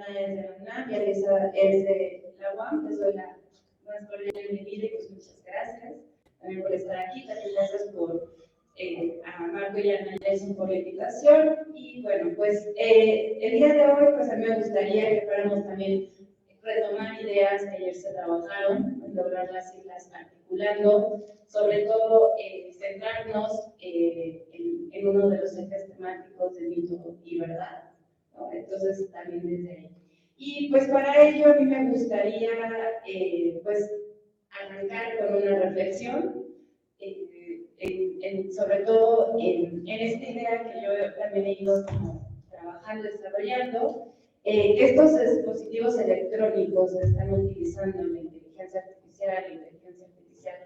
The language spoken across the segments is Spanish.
Naya es de la UNAM y Alisa es de la UAM. Les doy la más cordial bienvenida y pues muchas gracias también por estar aquí. También gracias a Marco y a Naya por la invitación. Y bueno, pues el día de hoy pues a mí me gustaría que fuéramos también retomar ideas que ayer se trabajaron, lograrlas irlas articulando, sobre todo centrarnos en uno de los ejes temáticos de mito y verdad, ¿no? Entonces también desde ahí. Y pues para ello a mí me gustaría pues arrancar con una reflexión, sobre todo en esta idea que yo también he ido como trabajando, desarrollando, que estos dispositivos electrónicos que están utilizando la inteligencia artificial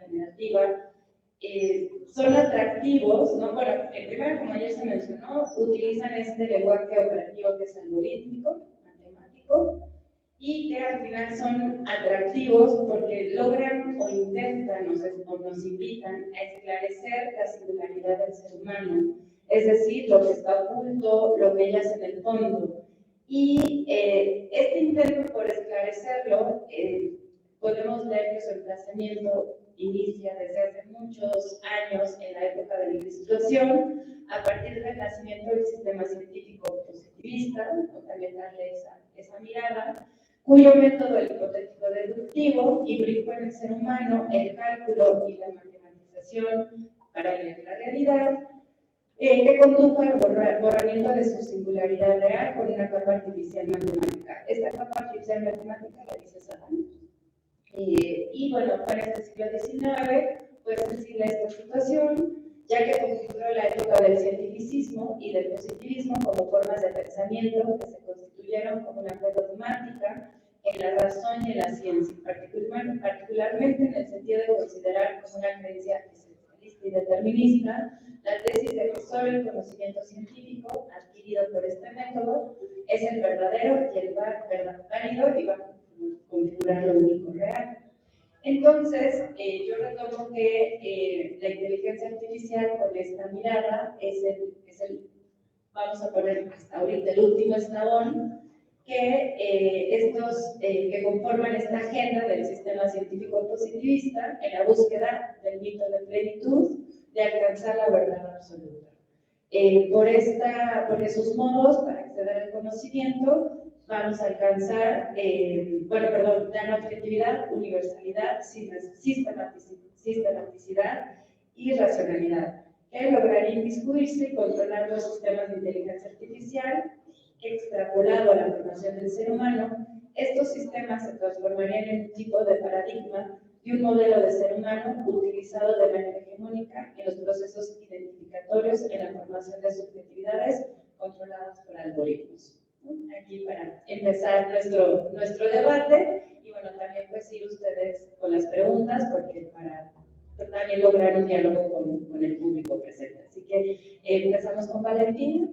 generativa, son atractivos, ¿no? Bueno, primero, como ayer se mencionó, utilizan este lenguaje operativo que es algorítmico, matemático, y que al final son atractivos porque logran o intentan o nos invitan a esclarecer la singularidad del ser humano, es decir, lo que está oculto, lo que yace en el fondo. Y este intento por esclarecerlo, podemos ver que su emplazamiento inicia desde hace muchos años en la época de la Ilustración, a partir del nacimiento del sistema científico positivista, también darle esa mirada, cuyo método hipotético deductivo implicó en el ser humano el cálculo y la matematización para la realidad, que condujo al borramiento de su singularidad real con una capa artificial matemática. Esta capa artificial matemática la dice Saddam. Y bueno, para este siglo XIX fue sensible a esta situación, ya que configuró la época del cientificismo y del positivismo como formas de pensamiento que se constituyeron como una fe dogmática en la razón y en la ciencia, particularmente en el sentido de considerar como una creencia esencialista y determinista la tesis de que solo el conocimiento científico adquirido por este método es el verdadero y el válido y va a configurar lo único real. Entonces, yo retomo que la inteligencia artificial con esta mirada es el, vamos a poner hasta ahorita el último eslabón que conforman esta agenda del sistema científico positivista en la búsqueda del mito de plenitud, de alcanzar la verdad absoluta. Por esos modos, para acceder al conocimiento, vamos a alcanzar, la objetividad, universalidad, sistematicidad y racionalidad, que lograría inmiscuirse y controlar los sistemas de inteligencia artificial. Extrapolado a la formación del ser humano, estos sistemas se transformarían en un tipo de paradigma y un modelo de ser humano utilizado de manera hegemónica en los procesos identificatorios en la formación de subjetividades controladas por algoritmos. Aquí para empezar nuestro debate, y bueno, también pues ir ustedes con las preguntas, porque para también lograr un diálogo con el público presente. Así que empezamos con Valentina.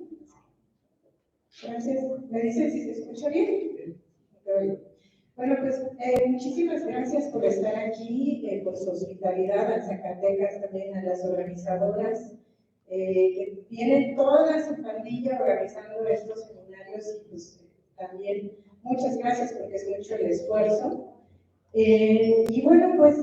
Gracias. ¿Me dicen si se escucha bien? Bueno, pues muchísimas gracias por estar aquí, por su hospitalidad a Zacatecas, también a las organizadoras que tienen toda su pandilla organizando estos seminarios y pues también muchas gracias porque es mucho el esfuerzo. Y bueno, pues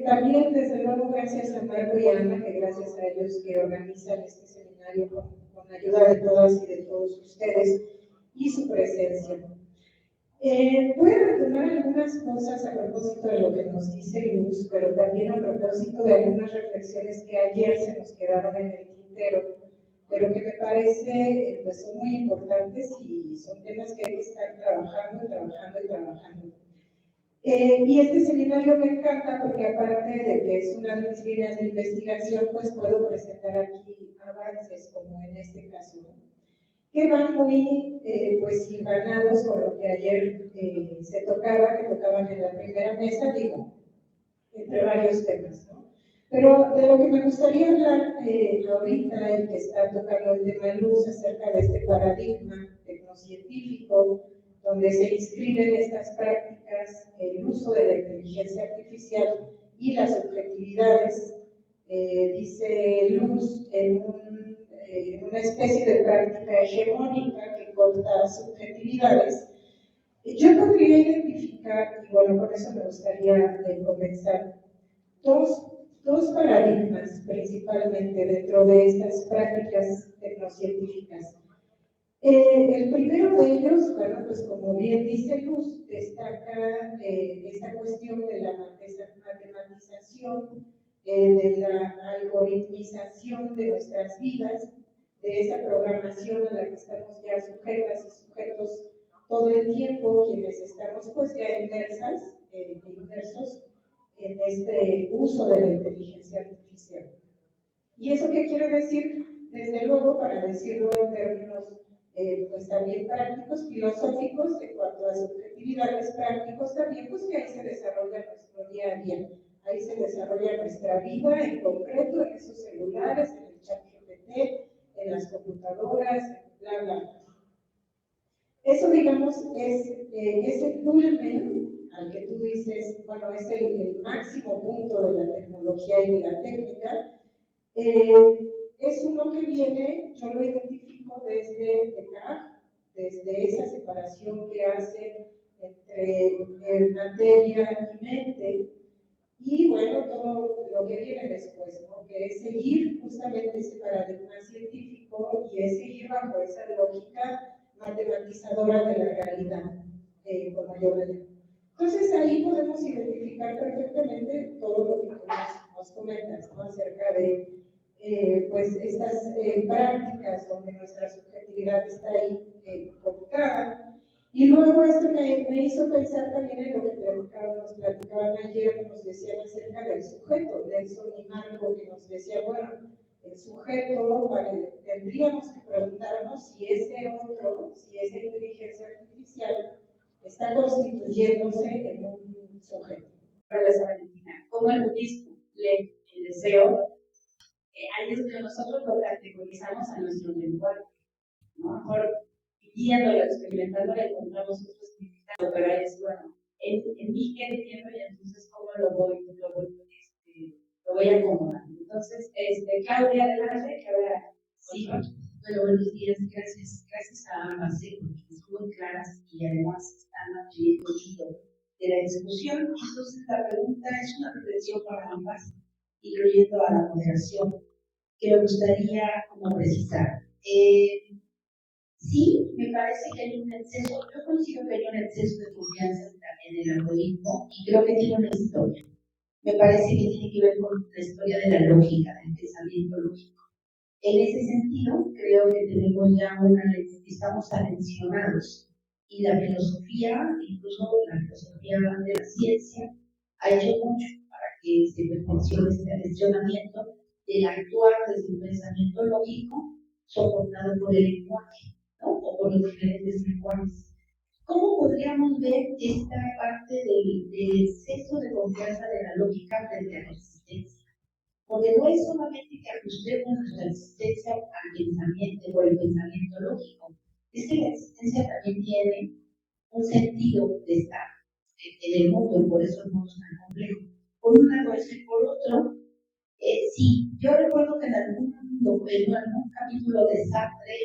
también desde luego gracias a Marco y Ana, que gracias a ellos que organizan este seminario con ayuda de todas y de todos ustedes y su presencia. Voy a retomar algunas cosas a propósito de lo que nos dice Luz, pero también a propósito de algunas reflexiones que ayer se nos quedaron en el tintero, pero que me parece pues, son muy importantes y son temas que hay que estar trabajando. Y este seminario me encanta porque aparte de que es una de mis líneas de investigación, pues puedo presentar aquí avances, como en este caso, que van muy pues hilvanados con lo que ayer se tocaba, que tocaban en la primera mesa, digo, entre varios temas, ¿no? Pero de lo que me gustaría hablar ahorita, el que está tocando el tema de Luz, acerca de este paradigma tecnocientífico, donde se inscriben estas prácticas, el uso de la inteligencia artificial y las subjetividades, dice Luz, en una especie de práctica hegemónica que corta subjetividades, lógica, y bueno, con eso me gustaría comenzar. Dos paradigmas principalmente dentro de estas prácticas tecnocientíficas. El primero de ellos, bueno, pues como bien dice Luz, destaca esta cuestión de la matematización, de la algoritmización de nuestras vidas, de esa programación a la que estamos ya sujetas y sujetos todo el tiempo, quienes estamos pues ya inmersos en este uso de la inteligencia artificial. ¿Y eso qué quiere decir? Desde luego, para decirlo en términos pues también prácticos, filosóficos, en cuanto a subjetividades prácticos también, pues que ahí se desarrolla nuestro día a día. Ahí se desarrolla nuestra vida en concreto, en esos celulares, en el chat GPT, en las computadoras, bla, bla, bla. Eso, digamos, es ese culmen al que tú dices, bueno, es el máximo punto de la tecnología y de la técnica. Es uno que viene, yo lo identifico desde Descartes, desde esa separación que hace entre materia y mente, y bueno, todo lo que viene después, ¿no? Que es seguir justamente ese paradigma científico y es seguir bajo esa lógica matematizadora de la realidad, como yo lo llamo. Entonces ahí podemos identificar perfectamente todo lo que nos comentas, ¿no? Acerca de pues estas prácticas donde nuestra subjetividad está ahí colocada. Y luego esto me hizo pensar también en lo que nos platicaban ayer, nos decían acerca del sujeto, Nelson y Marco, que nos decía, bueno, el sujeto, tendríamos que preguntarnos si ese otro, si esa inteligencia artificial está constituyéndose en un sujeto. Gracias, Valentina. Como el budismo lee el deseo, ahí es donde nosotros lo categorizamos a nuestro lenguaje, ¿no? A lo mejor viviéndolo, experimentándolo, encontramos otro significado, pero ahí es, bueno, en mí qué entiendo y entonces cómo lo voy acomodando. Entonces, Claudia, adelante, que ahora sí. Bueno, buenos días, gracias a ambas, porque son muy claras y además están aquí el hilo de la discusión. Entonces, la pregunta es una reflexión para ambas, incluyendo a la moderación, que me gustaría como precisar. Sí, me parece que hay un exceso, yo considero que hay un exceso de confianza en el algoritmo y creo que tiene una historia. Me parece que tiene que ver con la historia de la lógica, del pensamiento lógico. En ese sentido, creo que tenemos ya estamos atencionados y la filosofía, incluso la filosofía de la ciencia, ha hecho mucho para que se perfeccione este atencionamiento del actuar desde un pensamiento lógico soportado por el lenguaje, ¿no? O por los diferentes lenguajes. ¿Cómo podríamos ver esta parte del exceso de confianza de la lógica frente a la existencia? Porque no es solamente que ajustemos nuestra existencia al pensamiento o el pensamiento lógico, es que la existencia también tiene un sentido de estar en el mundo y por eso el mundo es tan complejo. Por un lado eso y por otro, sí, yo recuerdo que en algún capítulo de Sartre,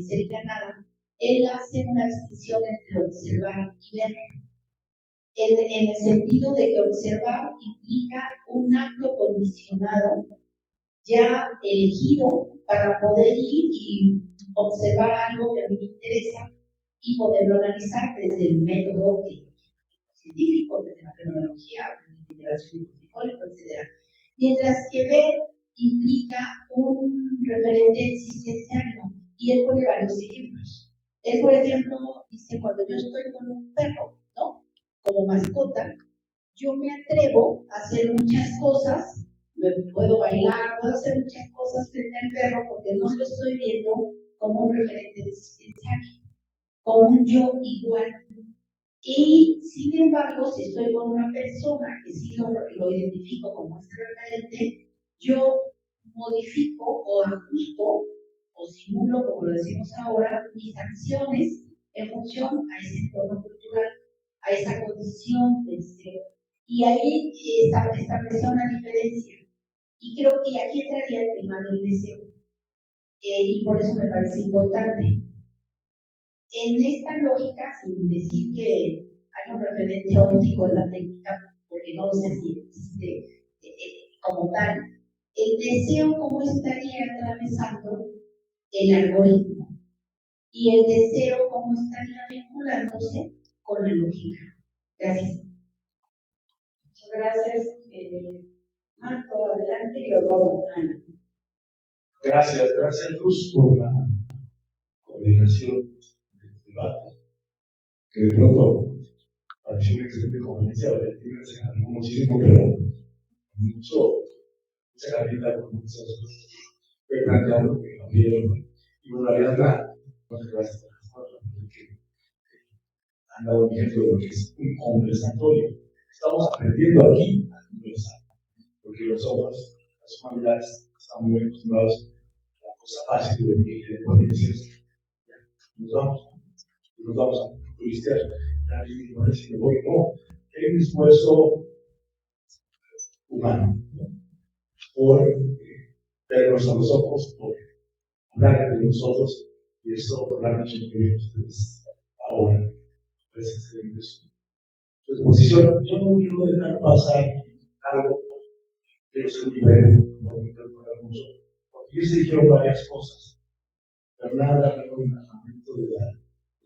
Sería Nada, él hace una distinción entre observar y ver. En el sentido de que observar implica un acto condicionado, ya elegido para poder ir y observar algo que a mí me interesa y poderlo analizar desde el método científico, desde la fenomenología, desde la integración psicológica, etc. Mientras que ver implica un referente existencial, y él pone varios ejemplos. Él, por ejemplo, dice, cuando yo estoy con un perro, ¿no? Como mascota, yo me atrevo a hacer muchas cosas, puedo bailar, puedo hacer muchas cosas frente al perro porque no lo estoy viendo como un referente existencial, como un yo igual. Y sin embargo, si estoy con una persona que sí lo identifico como este referente, yo modifico o ajusto o simulo, como lo decimos ahora, mis acciones en función a ese entorno cultural, a esa condición del ser. Y ahí establece una diferencia. Y creo que aquí entraría el tema del deseo. Y por eso me parece importante. En esta lógica, sin decir que hago referencia óptico de la técnica, porque no sé si existe como tal. El deseo, ¿cómo estaría atravesando el algoritmo? Y el deseo, ¿cómo estaría vinculándose con la lógica? Gracias. Muchas gracias. Marco, adelante y luego Ana. Gracias Luz por la coordinación del debate, que de pronto pareció una excelente conferencia, Valentina se ganó muchísimo, pero mucha calidad con muchas cosas que fue planteando que abrieron. Y bueno, Ariadna, muchas gracias por que han dado un ejemplo de lo que es un conversatorio. Estamos aprendiendo aquí a conversar, porque los ojos, las humanidades, están muy acostumbrados a la cosa fácil de poder decir, nos vamos a turistear, nadie me dice que voy, no, hay un esfuerzo humano, ¿no? Por vernos a los ojos, por hablar de nosotros, y eso por la noche que vemos ustedes ahora, parece excelente su exposición. Yo no quiero dejar pasar algo, quiero ser muy breve, no voy a interponer mucho, porque se dijeron varias cosas. Bernarda, en el momento de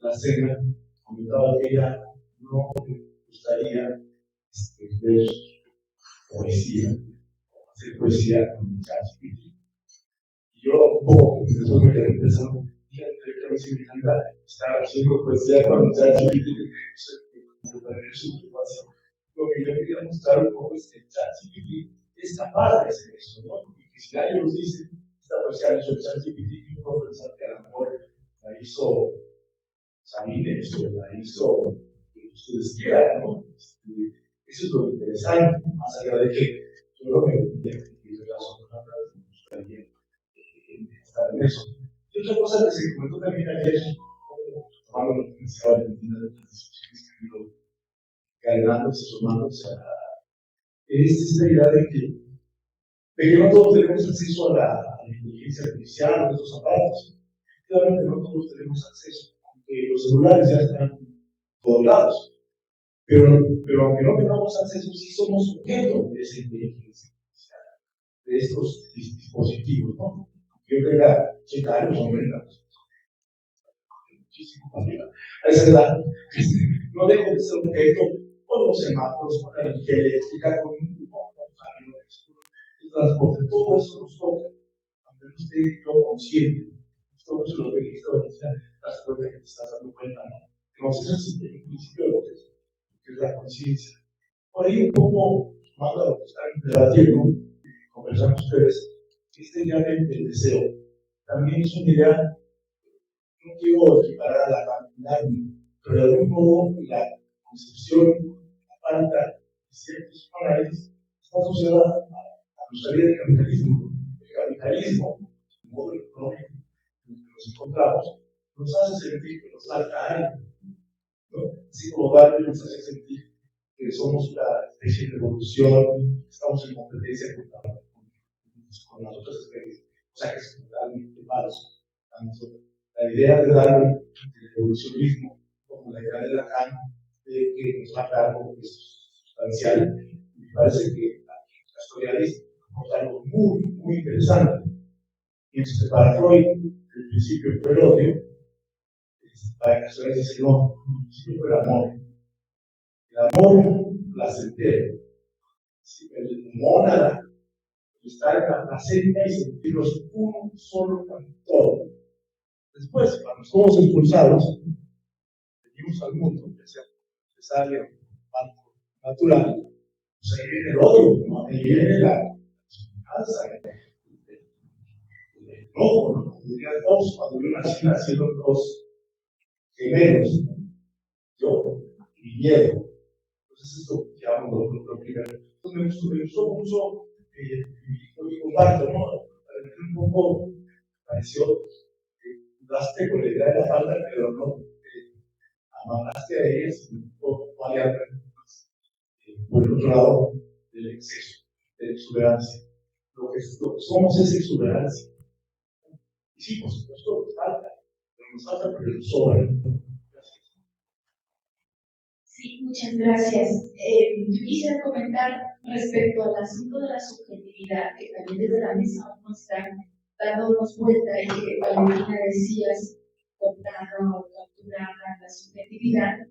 la cena, comentaba que ella no le gustaría ver poesía, hacer poesía con ChatGPT. Y yo un poco, después me quedé pensando, fíjate que a mí sí me encanta estar haciendo poesía con ChatGPT, es su preocupación. Lo que yo quería mostrar un poco es que ChatGPT es capaz de hacer eso, ¿no? Y que si alguien nos dice, esta poesía la hizo ChatGPT, yo puedo pensar que a lo mejor la hizo Sabines o la hizo que ustedes quieran, ¿no? Eso es lo interesante, más allá de que yo lo que diría que es razón, me gustaría estar en eso. Y otra cosa que se comentó también ayer, tomando lo que pensaba Valentina de las discusiones que han ido cargándose, sumándose es esta idea de que no todos tenemos acceso a la inteligencia artificial, a nuestros aparatos. Efectivamente, no todos tenemos acceso. Los celulares ya están en todos lados. Pero aunque no tengamos acceso, sí somos objeto de esa inteligencia artificial, de estos dispositivos, ¿no? Yo quería checar los hombres, muchísimo familia. A esa edad, no dejo de ser objeto con los semáforos, con la energía eléctrica, con un el transporte, todo eso nos toca, aunque no esté yo consciente. Todo eso lo que he visto, las cuenta que te estás dando cuenta, ¿no? Entonces, eso es el principio de lo que es la conciencia. Por ahí, un poco, más a lo que están debatiendo, conversando ustedes, esta idea del deseo también es una idea, no quiero equiparar a la cantidad, pero de algún modo la concepción, la falta de ciertos análisis está asociada a la brutalidad del capitalismo. El capitalismo, el modo económico en el que nos encontramos, nos hace sentir que nos falta algo, ¿no? Así como Darwin nos hace sentir que somos una especie de evolución, estamos en competencia con las otras especies, o sea que es totalmente falso. Tanto la idea de Darwin del evolucionismo como la idea de Lacan de que nos falta algo que es sustancial, me parece que la historia es algo muy, muy interesante. Mientras que para Freud, el principio fue el odio, para la historia dice que no, el principio fue el amor. El amor placentero, el mónada, estar en la placenta y sentirnos uno solo con todo. Después, cuando somos expulsados, venimos al mundo, ya sea necesario, natural, pues ahí viene el odio, ¿no? Ahí viene la venganza, el enojo, ¿no? Como diría Dios, cuando yo nací, nacieron dos gemelos, ¿no? Yo y mi miedo. Entonces, esto que hablo lo primero. Entonces, me gustó mucho, lo que comparto, ¿no? Para mí un poco pareció que dudaste con la idea de la falta, pero no amarraste a ellas y un poco variar por el otro lado del exceso, de la exuberancia. Lo que somos es exuberancia. Y sí, por supuesto, nos falta, pero nos falta porque nos sobra. Sí, muchas gracias. Yo quisiera comentar respecto al asunto de la subjetividad, que también desde la mesa vamos a estar dándonos vuelta y que Valentina decías, contarla o capturarla, la subjetividad,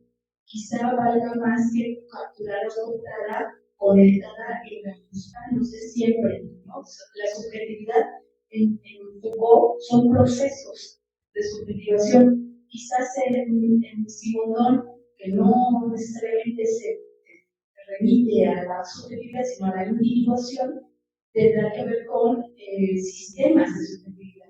quizá valga más que capturar o contarla, conectada y reajustándose siempre, ¿no? La subjetividad en Foucault son procesos de subjetivación. Quizás en Simondon, que no necesariamente se remite a la subjetividad, sino a la individuación, tendrá que ver con sistemas de subjetividad,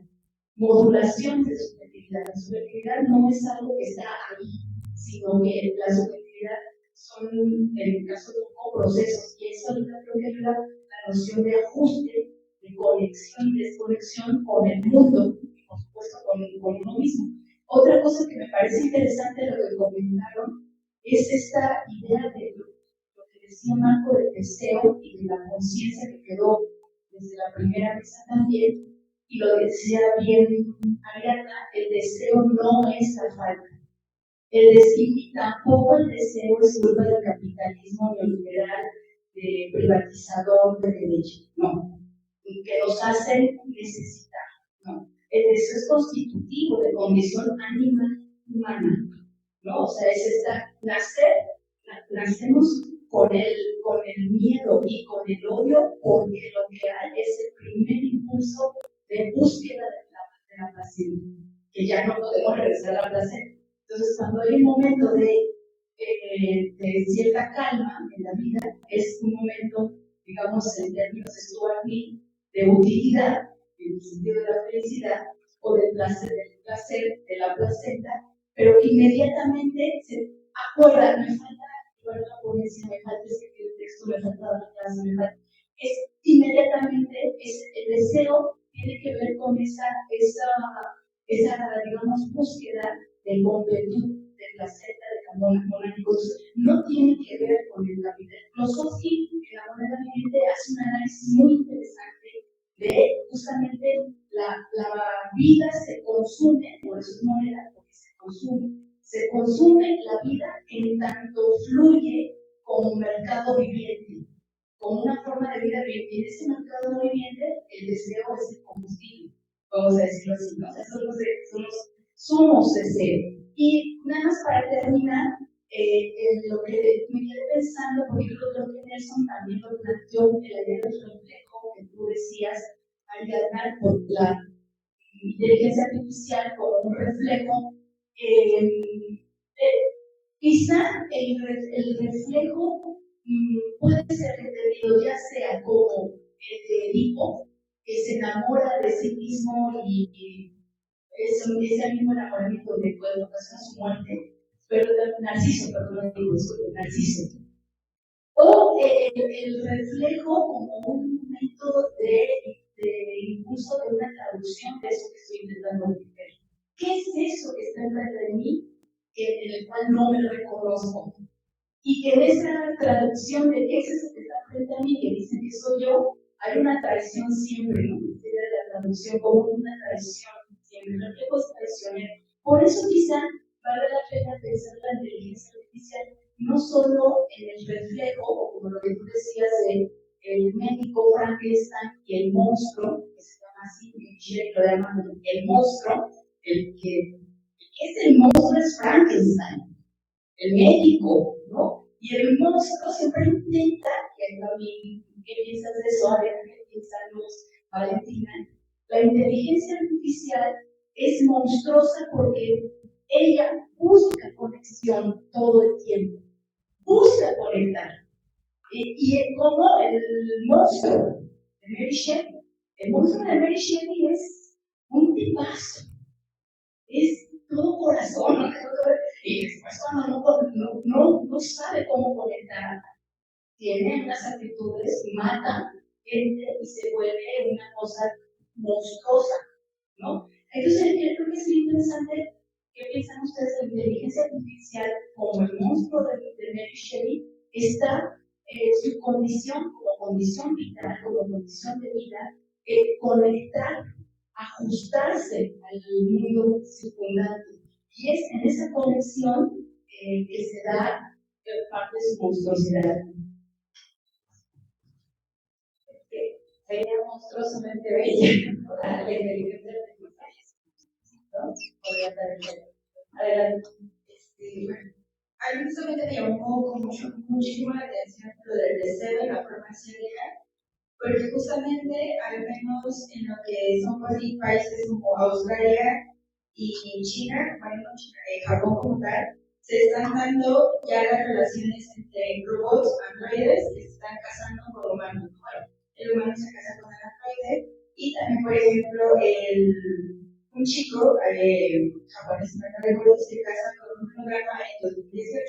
modulaciones de subjetividad. La subjetividad no es algo que está ahí, sino que la subjetividad son, en el caso de Foucault, procesos, y eso creo que ayuda la noción de ajuste, de conexión y desconexión con el mundo, y por supuesto con uno mismo. Otra cosa que me parece interesante de lo que comentaron es esta idea de lo que decía Marco del deseo y de la conciencia que quedó desde la primera mesa también, y lo decía bien Ariadna, el deseo no es la falta. Y tampoco el deseo es culpa del capitalismo neoliberal, privatizador de derechos, no, que nos hacen necesitar, no. El deseo es constitutivo de condición animal humana, ¿no? O sea, es nacemos con el miedo y con el odio, porque lo que hay es el primer impulso de búsqueda de la placenta, que ya no podemos regresar a la placenta. Entonces, cuando hay un momento de cierta calma en la vida, es un momento, digamos, en términos de Stuart Mill, de utilidad, en el sentido de la felicidad, o del placer de la placenta, pero inmediatamente se acuerda, me falta llevar la ponencia, me falta escribir el texto, me falta dar la clase, me falta. Inmediatamente el deseo tiene que ver con esa digamos, búsqueda de completud, de placenta, de camón monánicos. No tiene que ver con el capital. Klosowski, en La moneda viviente, hace un análisis muy interesante de justamente la vida se consume, por eso es moneda, porque se consume la vida en tanto fluye como mercado viviente, como una forma de vida viviente. Y en ese mercado viviente, el deseo es el combustible, vamos a decirlo así, ¿no? O sea, somos deseo. Y nada más para terminar, lo que me quedé pensando, porque yo creo que Nelson también lo planteó, la idea del reflejo que tú decías, Ariadna, por la inteligencia artificial como un reflejo. Quizá el reflejo puede ser entendido ya sea como el de Edipo, que se enamora de sí mismo y ese mismo enamoramiento le puede ocasionar su muerte, pero Narciso, Narciso. O el reflejo como un método de impulso de una traducción de eso que estoy intentando entender. ¿Qué es eso que está enfrente de mí, en el cual no me reconozco? Y que en esa traducción de qué es eso que está frente a mí, que dicen que soy yo, hay una traición siempre, ¿no? Sería la traducción como una traición siempre, el reflejo es traicionero. Por eso quizá vale la pena pensar la inteligencia artificial no solo en el reflejo, o como lo que tú decías, el médico Frankenstein y el monstruo, que se llama así, Michel lo llama el monstruo, el que es el monstruo es Frankenstein, el médico, ¿no? Y el monstruo siempre intenta, ¿qué piensas de eso? A ver, ¿qué piensas, Valentina? La inteligencia artificial es monstruosa porque ella busca conexión todo el tiempo, busca conectar. Y como el monstruo de Mary Shelley, el monstruo de Mary Shelley es un tipazo, es todo corazón, ¿no? Y después cuando no sabe cómo conectar, tiene unas actitudes, mata gente y se vuelve una cosa monstruosa, ¿no? Entonces, creo que es muy interesante qué piensan ustedes de la inteligencia artificial como el monstruo de Mary Shelley. Está su condición como condición vital, como condición de vida, conectar, ajustarse al mundo circundante. Y es en esa conexión que se da parte de su monstruosidad. Sería monstruosamente bella la inteligencia artificial, ¿no? Podría estar adelante. Bueno, a mí justamente me llamó muchísimo la atención lo del deseo y la formación legal, porque justamente, al menos en lo que son países como Australia y China, bueno, no China, Japón como tal, se están dando ya las relaciones entre robots, androides, que se están casando con humanos. Bueno, el humano se casa con el androide, y también, por ejemplo, un chico japonés, no recuerdo, se casa con un programa en 2018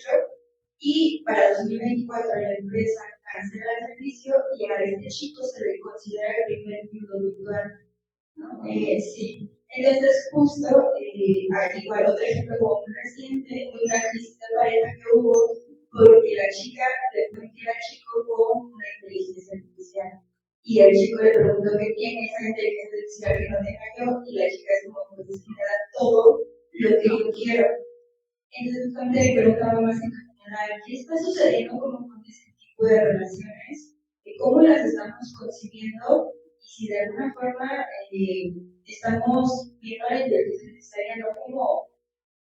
y para 2024 la empresa cancela el servicio y a este chico se le considera el primer viudo virtual. ¿No? Sí. Entonces, justo, igual otro ejemplo como muy reciente, una crisis de pareja que hubo porque la chica le fue infiel al chico con una inteligencia artificial. Y el chico le preguntó que tiene esa inteligencia artificial que no tenga yo, y la chica es como, pues es que me da todo lo que yo quiero. Entonces, justamente le preguntaba más en general, ¿qué está sucediendo como con ese tipo de relaciones? ¿Cómo las estamos concibiendo? Y si de alguna forma estamos viendo a la inteligencia artificial no como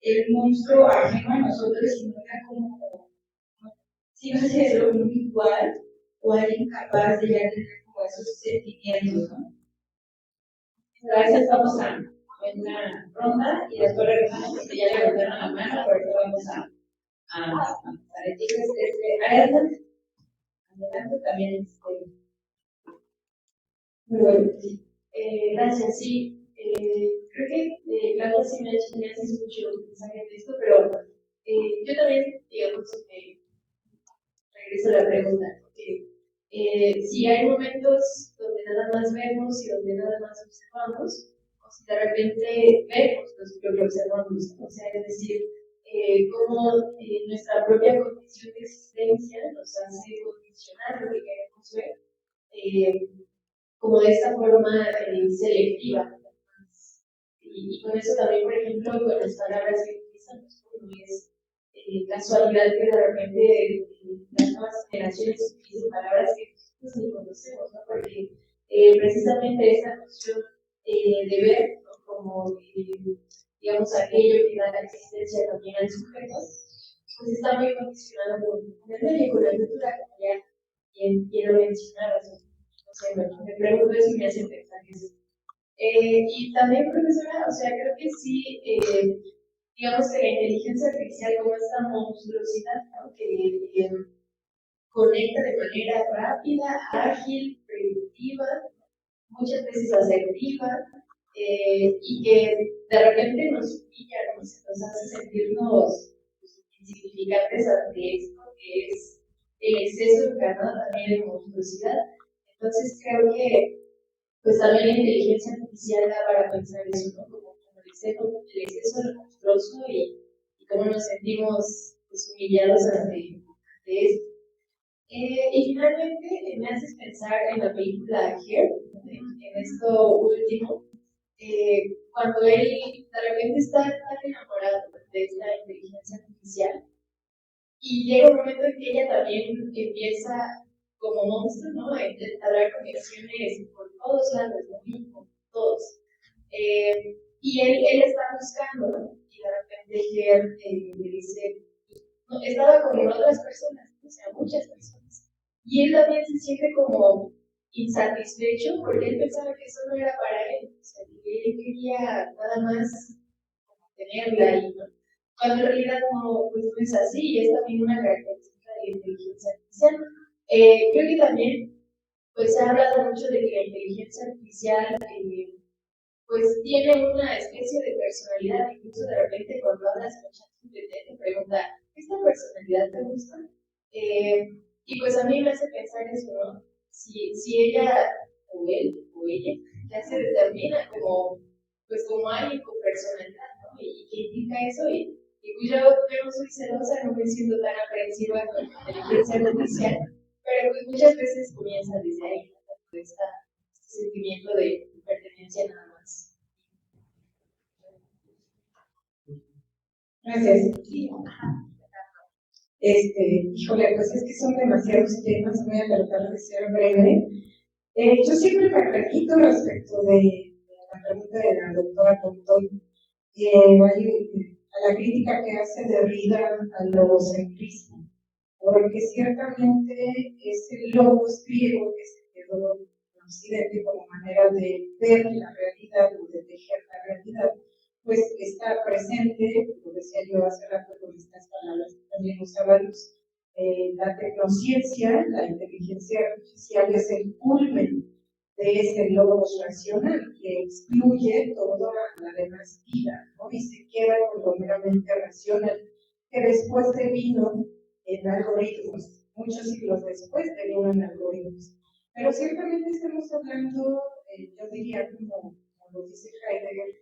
el monstruo ajeno a nosotros, sino como, si no sé si es lo muy igual, o alguien capaz de ya tener como esos sentimientos, ¿no? Gracias, vamos a una ronda y después regresamos porque ya levantaron la mano, por eso vamos a pasar. Entonces, adelante también. Muy bueno. Gracias, sí. Creo que Claudia sí me ha hecho mucho mensaje de esto, pero yo también, digamos, regreso a la pregunta, porque si hay momentos donde nada más vemos y donde nada más observamos, o si de repente vemos lo que observamos, o sea, es decir, cómo nuestra propia condición de existencia nos hace condicionar lo que queremos ver, como de esta forma selectiva. Y con eso también, por ejemplo, con las palabras que utilizamos, no es casualidad que de repente las nuevas generaciones utilicen palabras que nosotros ni conocemos, ¿no? Porque precisamente esa noción de ver, ¿no? Como, digamos, aquello que da la existencia también al sujeto, pues está muy condicionado con el medio, con la cultura, como ya bien lo mencionaba. No sé, me pregunto eso y me hace pensar eso. Y también, profesora, o sea, creo que sí, digamos que la inteligencia artificial como esta monstruosidad, ¿no? Que conecta de manera rápida, ágil, predictiva, muchas veces asertiva, y que de repente nos pilla, nos hace sentirnos insignificantes ante esto, que es el exceso encarnado también de monstruosidad. Entonces creo que pues también la inteligencia artificial da para pensar eso, ¿no? Como el exceso de monstruoso y cómo nos sentimos pues, humillados ante esto. Y finalmente me haces pensar en la película Her, en esto último, cuando él de repente está tan enamorado de esta inteligencia artificial y llega un momento en que ella también empieza como monstruo, ¿no? A entablar conexiones por todos lados, lo mismo, todos. Y él está buscando, ¿no? Y de repente Her le dice, no, estaba con otras personas, o sea, muchas personas. Y él también se siente como insatisfecho porque él pensaba que eso no era para él, o sea, que él quería nada más tenerla ahí, ¿no? Cuando en realidad no, pues no es así, y es también una característica de la inteligencia artificial. Creo que también pues se ha hablado mucho de que la inteligencia artificial pues tiene una especie de personalidad, incluso de repente cuando hablas con ChatGPT te pregunta, ¿esta personalidad te gusta? Y pues a mí me hace pensar eso, ¿no? Si ella o él o ella ya se determina como alguien con personalidad, ¿no? Y qué implica eso, y pues yo no soy celosa, no me siento tan aprensiva con la inteligencia artificial, pero pues muchas veces comienza desde ahí, ¿no? Este sentimiento de pertenencia nada más. Gracias. Híjole, pues es que son demasiados temas, voy a tratar de ser breve. Yo siempre me repito respecto de la pregunta de la doctora Pontón, a la crítica que hace Derrida al logocentrismo, porque ciertamente ese logos griego que se quedó en Occidente como manera de ver la realidad o de tejer la realidad, pues está presente, como decía yo hace rato con estas palabras que también usaba Luz, la tecnociencia, la inteligencia artificial es el culmen de ese logos racional que excluye toda la demás vida, ¿no? Y se queda con lo meramente racional, que después se vino en algoritmos, muchos siglos después se vino en algoritmos. Pero ciertamente estamos hablando, yo diría, como lo dice Heidegger,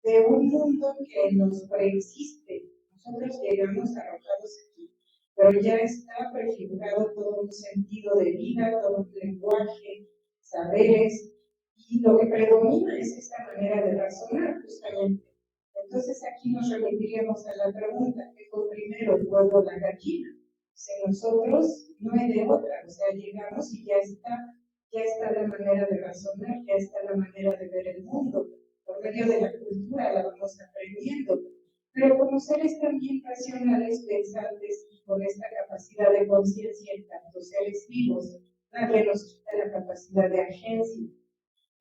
de un mundo que nos preexiste. Nosotros llegamos arrojados aquí, pero ya está prefigurado todo un sentido de vida, todo un lenguaje, saberes, y lo que predomina es esta manera de razonar, justamente. Entonces aquí nos remitiríamos a la pregunta, ¿qué fue primero, el huevo o la gallina? Si nosotros no hay de otra, o sea, llegamos y ya está la manera de razonar, ya está la manera de ver el mundo. Por medio de la cultura la vamos aprendiendo. Pero como seres también racionales, pensantes y con esta capacidad de conciencia en tanto seres vivos, nadie nos quita la capacidad de agencia.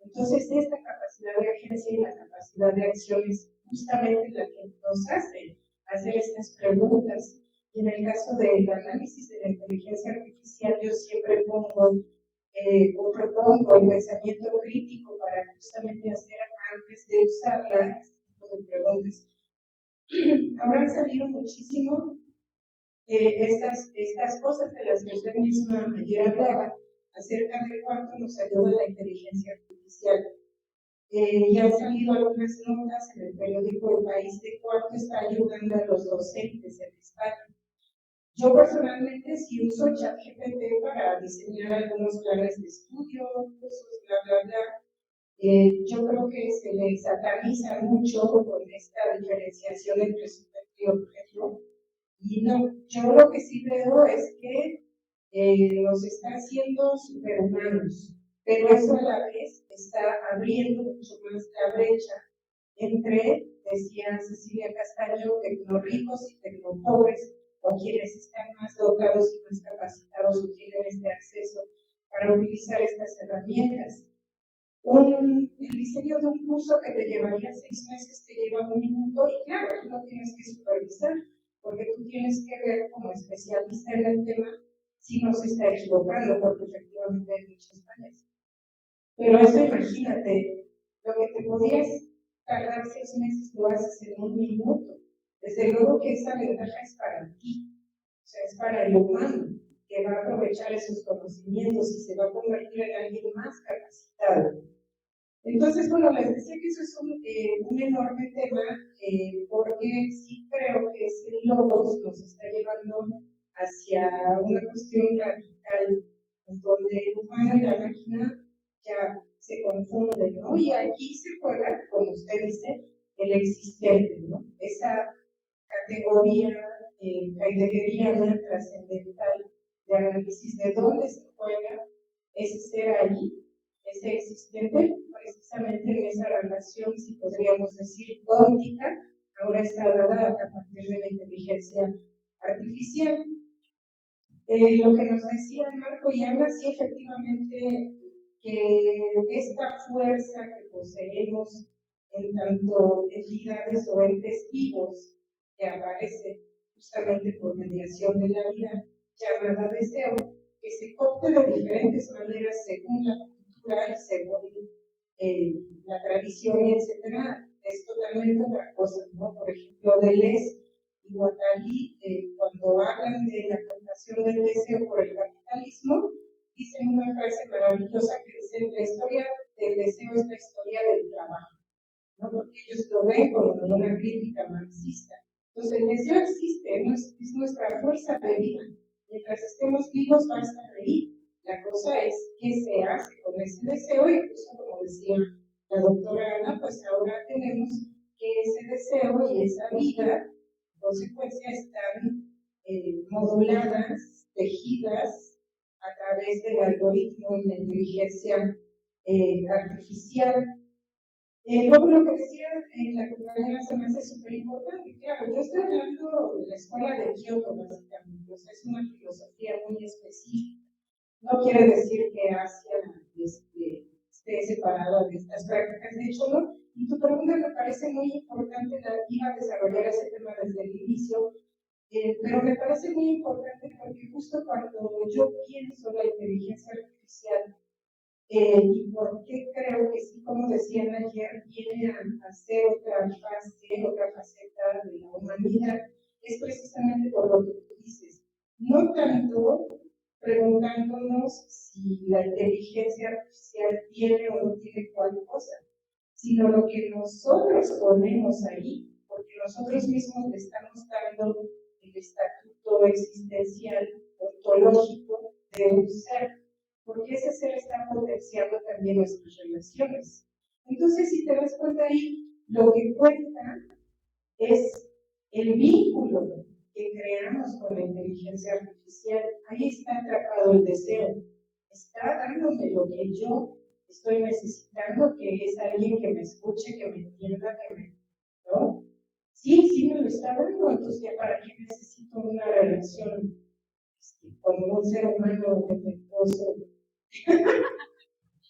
Entonces, esta capacidad de agencia y la capacidad de acción es justamente la que nos hace hacer estas preguntas. Y en el caso del análisis de la inteligencia artificial, yo siempre propongo el pensamiento crítico para justamente hacer antes de usarla este tipo de preguntas. Habrán salido muchísimo estas cosas de las que usted misma ayer hablaba acerca de cuánto nos ayuda la inteligencia artificial. Ya han salido algunas notas en el periódico El País de cuánto está ayudando a los docentes en España. Yo personalmente sí uso ChatGPT para diseñar algunos planes de estudio, cursos, bla, bla, bla. Yo creo que se le sataniza mucho con esta diferenciación entre sujeto y objeto. Y no, yo lo que sí veo es que nos está haciendo superhumanos, pero eso a la vez está abriendo mucho más la brecha entre, decía Cecilia Castaño, tecnoricos y tecnopobres, o quienes están más dotados y más capacitados o tienen este acceso para utilizar estas herramientas. El diseño de un curso que te llevaría 6 meses te lleva 1 minuto y claro, tú no tienes que supervisar, porque tú tienes que ver como especialista en el tema si no se está equivocando, porque efectivamente hay muchas fallas. Pero eso imagínate, lo que te podías tardar 6 meses lo haces en 1 minuto. Desde luego que esa ventaja es para ti, o sea, es para el humano, que va a aprovechar esos conocimientos y se va a convertir en alguien más capacitado. Entonces, bueno, les decía que eso es un enorme tema, porque sí creo que ese logos nos está llevando hacia una cuestión radical, donde el humano y la máquina ya se confunden, ¿no? Y aquí se juega, como usted dice, el existente, ¿no? Esa categoría heideggeriana trascendental de análisis de dónde se juega ese ser allí, ese existente, precisamente en esa relación, si podríamos decir, cuántica, ahora está dada a partir de la inteligencia artificial. Lo que nos decía Marco y Ana, sí, efectivamente, que esta fuerza que poseemos en tanto entidades o entes vivos que aparece justamente por mediación de la vida llamada deseo, que se copte de diferentes maneras según la cultura y según la tradición, etcétera, es totalmente otra cosa, ¿no? Por ejemplo, Deleuze y Guattari, cuando hablan de la plantación del deseo por el capitalismo, dicen una frase maravillosa que dice: la historia del deseo es la historia del trabajo, ¿no? Porque ellos lo ven como una crítica marxista. Entonces, el deseo existe, es nuestra fuerza de vida. Mientras estemos vivos, va a estar ahí. La cosa es qué se hace con ese deseo, y justo como decía la doctora Ana, pues ahora tenemos que ese deseo y esa vida, en consecuencia, están moduladas, tejidas a través del algoritmo y la inteligencia artificial. Luego lo que decía la compañera se me hace súper importante. Claro, yo estoy hablando de la escuela de Kioto, básicamente. O sea, es una filosofía muy específica. No quiere decir que Asia esté separada de estas prácticas. De hecho, no. Y tu pregunta me parece muy importante. Iba a desarrollar ese tema desde el inicio. Pero me parece muy importante porque justo cuando yo pienso la inteligencia artificial, y por qué creo que sí, como decían ayer, viene a ser otra fase, otra faceta de la humanidad, es precisamente por lo que tú dices. No tanto preguntándonos si la inteligencia artificial tiene o no tiene cual cosa, sino lo que nosotros ponemos ahí, porque nosotros mismos le estamos dando el estatuto existencial, ontológico de un ser, porque ese ser está potenciando también nuestras relaciones. Entonces, si te das cuenta ahí, lo que cuenta es el vínculo que creamos con la inteligencia artificial. Ahí está atrapado el deseo. Está dándome lo que yo estoy necesitando, que es alguien que me escuche, que me entienda, ¿no? Sí me lo está dando. Entonces, ¿para qué necesito una relación con un ser humano defectuoso?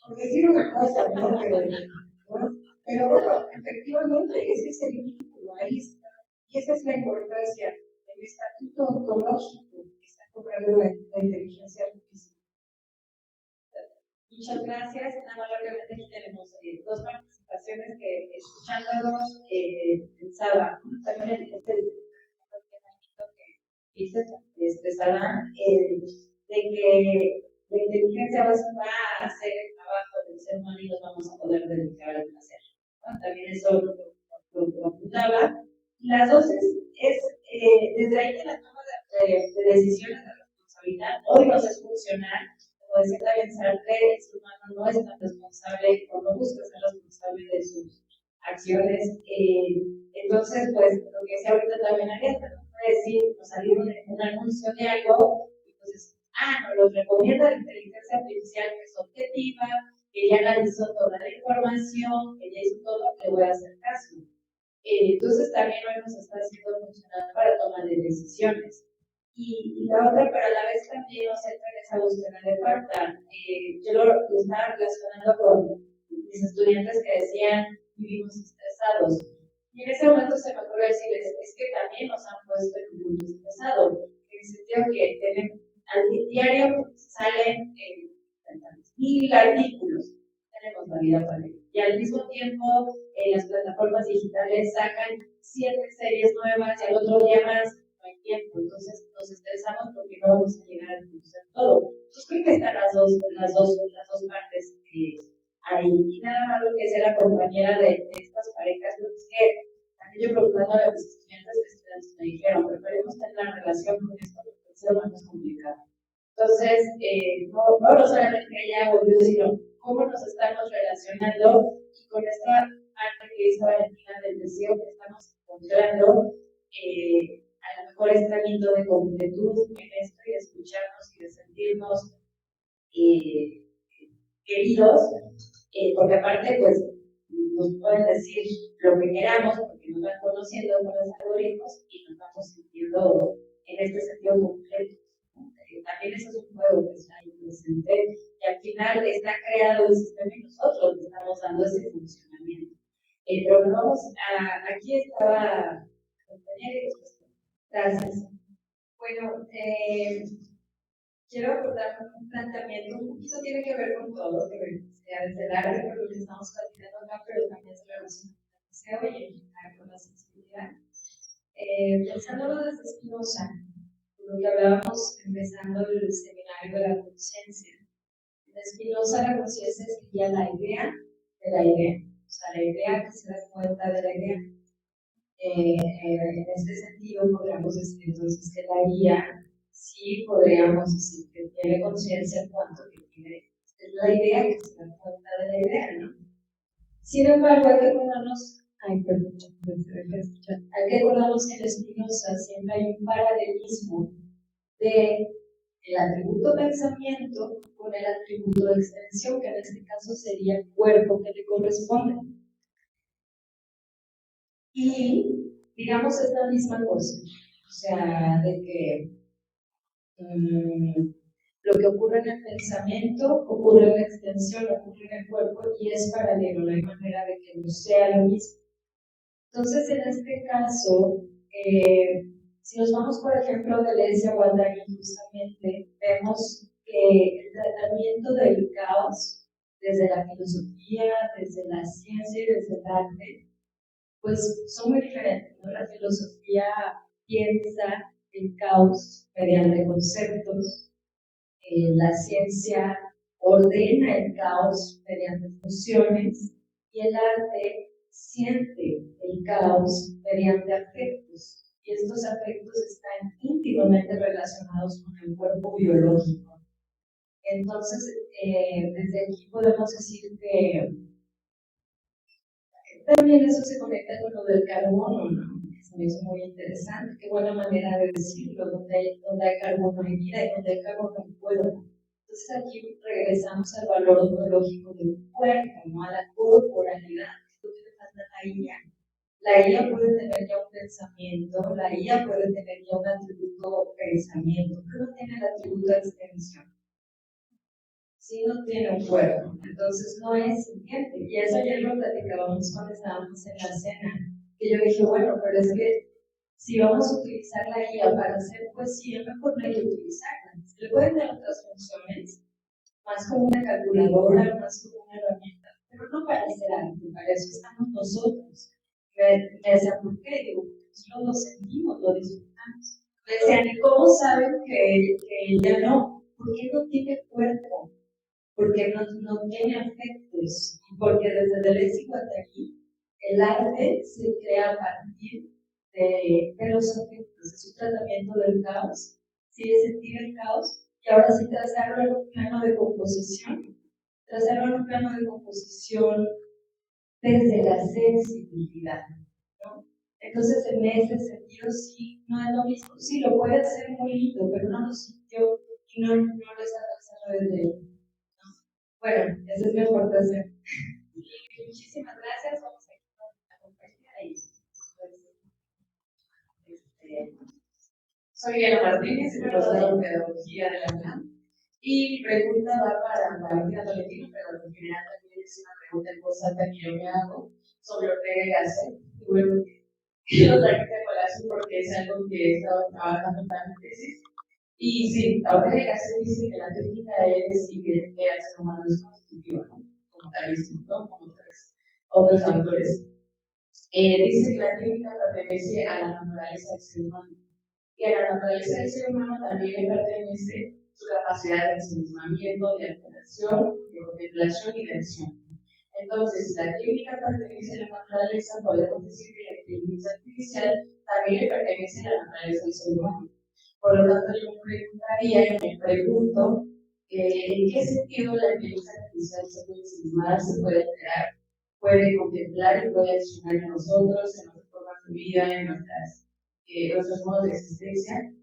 Por decir una cosa, ¿no? Pero bueno, efectivamente, ese es el vínculo, ahí está. Y esa es la importancia del estatuto ontológico que está cobrando la inteligencia artificial. Muchas gracias. Nada más rápidamente aquí tenemos dos participaciones que escuchándolos pensaba, también en este que expresarán de que la inteligencia va a hacer el trabajo del ser humano y nos vamos a poder dedicar al placer. ¿No? También eso lo apuntaba. Las dos es desde ahí que la toma de decisiones de responsabilidad hoy nos es funcional. Como decía también Sartre, el ser humano no es tan responsable o no busca ser responsable de sus acciones. Entonces, pues, lo que decía ahorita también Ariadna, no puede decir, nos salió un anuncio de algo, y entonces, nos lo recomienda la inteligencia artificial, que es objetiva, que ya analizó toda la información, que ya hizo todo, le voy a hacer caso. Entonces, también hoy nos está haciendo funcionar para tomar de decisiones. Y la otra, pero a la vez también nos entra en esa búsqueda de falta. Yo lo estaba relacionando con mis estudiantes que decían, vivimos estresados. Y en ese momento se me ocurrió decirles, es que también nos han puesto en un mundo estresado, en el sentido que al diario salen 1000 artículos, tenemos la vida para ello. Y al mismo tiempo, las plataformas digitales sacan 7 series nuevas y al otro día más, no hay tiempo. Entonces nos estresamos porque no vamos a llegar a conocer todo. Entonces creo que están las dos partes ahí. Y nada más lo que decía la compañera de estas parejas, lo que es que también yo preguntando a los estudiantes me dijeron, preferimos tener la relación con esto porque el ser humano es complicado. Entonces, no solamente que haya volvido, sino cómo nos estamos relacionando y con esta parte que hizo Valentina del deseo que estamos encontrando, a lo mejor este ámbito de completud en esto y de escucharnos y de sentirnos queridos, porque aparte, pues, nos pueden decir lo que queramos, porque nos van conociendo con los algoritmos y nos vamos sintiendo en este sentido completo. También eso es un juego que está ahí presente y al final está creado el sistema y nosotros le estamos dando ese funcionamiento. Pero vamos aquí estaba compañera y después. Gracias. Bueno, quiero aportar un planteamiento, un poquito tiene que ver con todo, desde el arte, por lo que estamos platicando acá, pero también se relaciona con el deseo y con la sensibilidad. Pensándolo desde Spinoza, lo que hablábamos empezando el seminario de la conciencia. En Spinoza la conciencia sería la idea de la idea, o sea, la idea que se da cuenta de la idea. En este sentido, podríamos decir entonces que la guía sí podríamos decir que tiene conciencia en cuanto que tiene, es la idea que se da cuenta de la idea, ¿no? Sin embargo, hay que ponernos Ay, perdón, pues, se deja de escuchar. Hay que recordarnos que en Spinoza siempre hay un paralelismo de el atributo pensamiento con el atributo de extensión, que en este caso sería el cuerpo que le corresponde. Y digamos esta misma cosa, o sea, de que lo que ocurre en el pensamiento ocurre en la extensión, ocurre en el cuerpo y es paralelo, no hay manera de que no sea lo mismo. Entonces, en este caso, si nos vamos, por ejemplo, de Deleuze a Guattari, justamente vemos que el tratamiento del caos, desde la filosofía, desde la ciencia y desde el arte, pues son muy diferentes, ¿no? La filosofía piensa el caos mediante conceptos, la ciencia ordena el caos mediante funciones y el arte siente el caos mediante afectos. Y estos afectos están íntimamente relacionados con el cuerpo biológico. Entonces, desde aquí podemos decir que también eso se conecta con lo del carbono, ¿no? Que se me hizo muy interesante. Qué buena manera de decirlo, donde hay carbono hay vida y donde hay carbono hay cuerpo. Entonces aquí regresamos al valor ontológico del cuerpo, ¿no? A la corporalidad. Esto que le falta a la IA. La IA puede tener ya un pensamiento, la IA puede tener ya un atributo pensamiento, pero no tiene el atributo de extensión. Si no tiene un cuerpo, entonces no es sintiente. Y eso ayer lo platicábamos cuando estábamos en la cena, que yo dije, bueno, pero es que si vamos a utilizar la IA para hacer poesía, mejor no hay que utilizarla. Se le pueden dar otras funciones, más como una calculadora, más como una herramienta, pero no para hacer arte, para eso estamos nosotros. Me decían, ¿por qué? Digo, nosotros lo sentimos, lo disfrutamos. Me decían, ¿y cómo saben que ya no? Porque no tiene cuerpo, porque no tiene afectos, porque desde Deleuze y Guattari el arte se crea a partir de los afectos, de su tratamiento del caos, sí de sentir el caos, y ahora sí trazarlo en un plano de composición, desde la sensibilidad, ¿no? Entonces, en ese sentido, sí, no es lo mismo. Sí, lo puede hacer muy lindo, pero no lo sintió y no lo está trazando desde él, ¿no? Bueno, esa es mi aportación. Muchísimas gracias. Vamos a ir con la compañía ahí. Soy Ana Martínez, profesora de Pedagogía de la UNAM. Y mi pregunta va para Valentina Tolentino, pero en general también es una pregunta en voz alta que yo me hago sobre Ortega y Gasset. Bueno, quiero traerte a colación porque es algo que he estado trabajando en mi tesis. Y sí, Ortega y Gasset dice que la técnica es inherente al ser humano es constitutiva, ¿no? Como tal vez, ¿no? Como otros autores. Dice que la técnica pertenece a la naturaleza del ser humano. Y a la naturaleza del ser humano también le pertenece su capacidad de ensimismamiento, de alteración, de contemplación y de acción. Entonces, si la técnica pertenece a la naturaleza, podemos decir que la inteligencia artificial también le pertenece a la naturaleza del ser humano. Por lo tanto, yo me preguntaría y me pregunto, ¿en qué sentido la inteligencia artificial se puede ensimismar, se puede alterar, puede contemplar y puede accionar en nosotros, en nuestras formas de vida, en nuestros modos de existencia?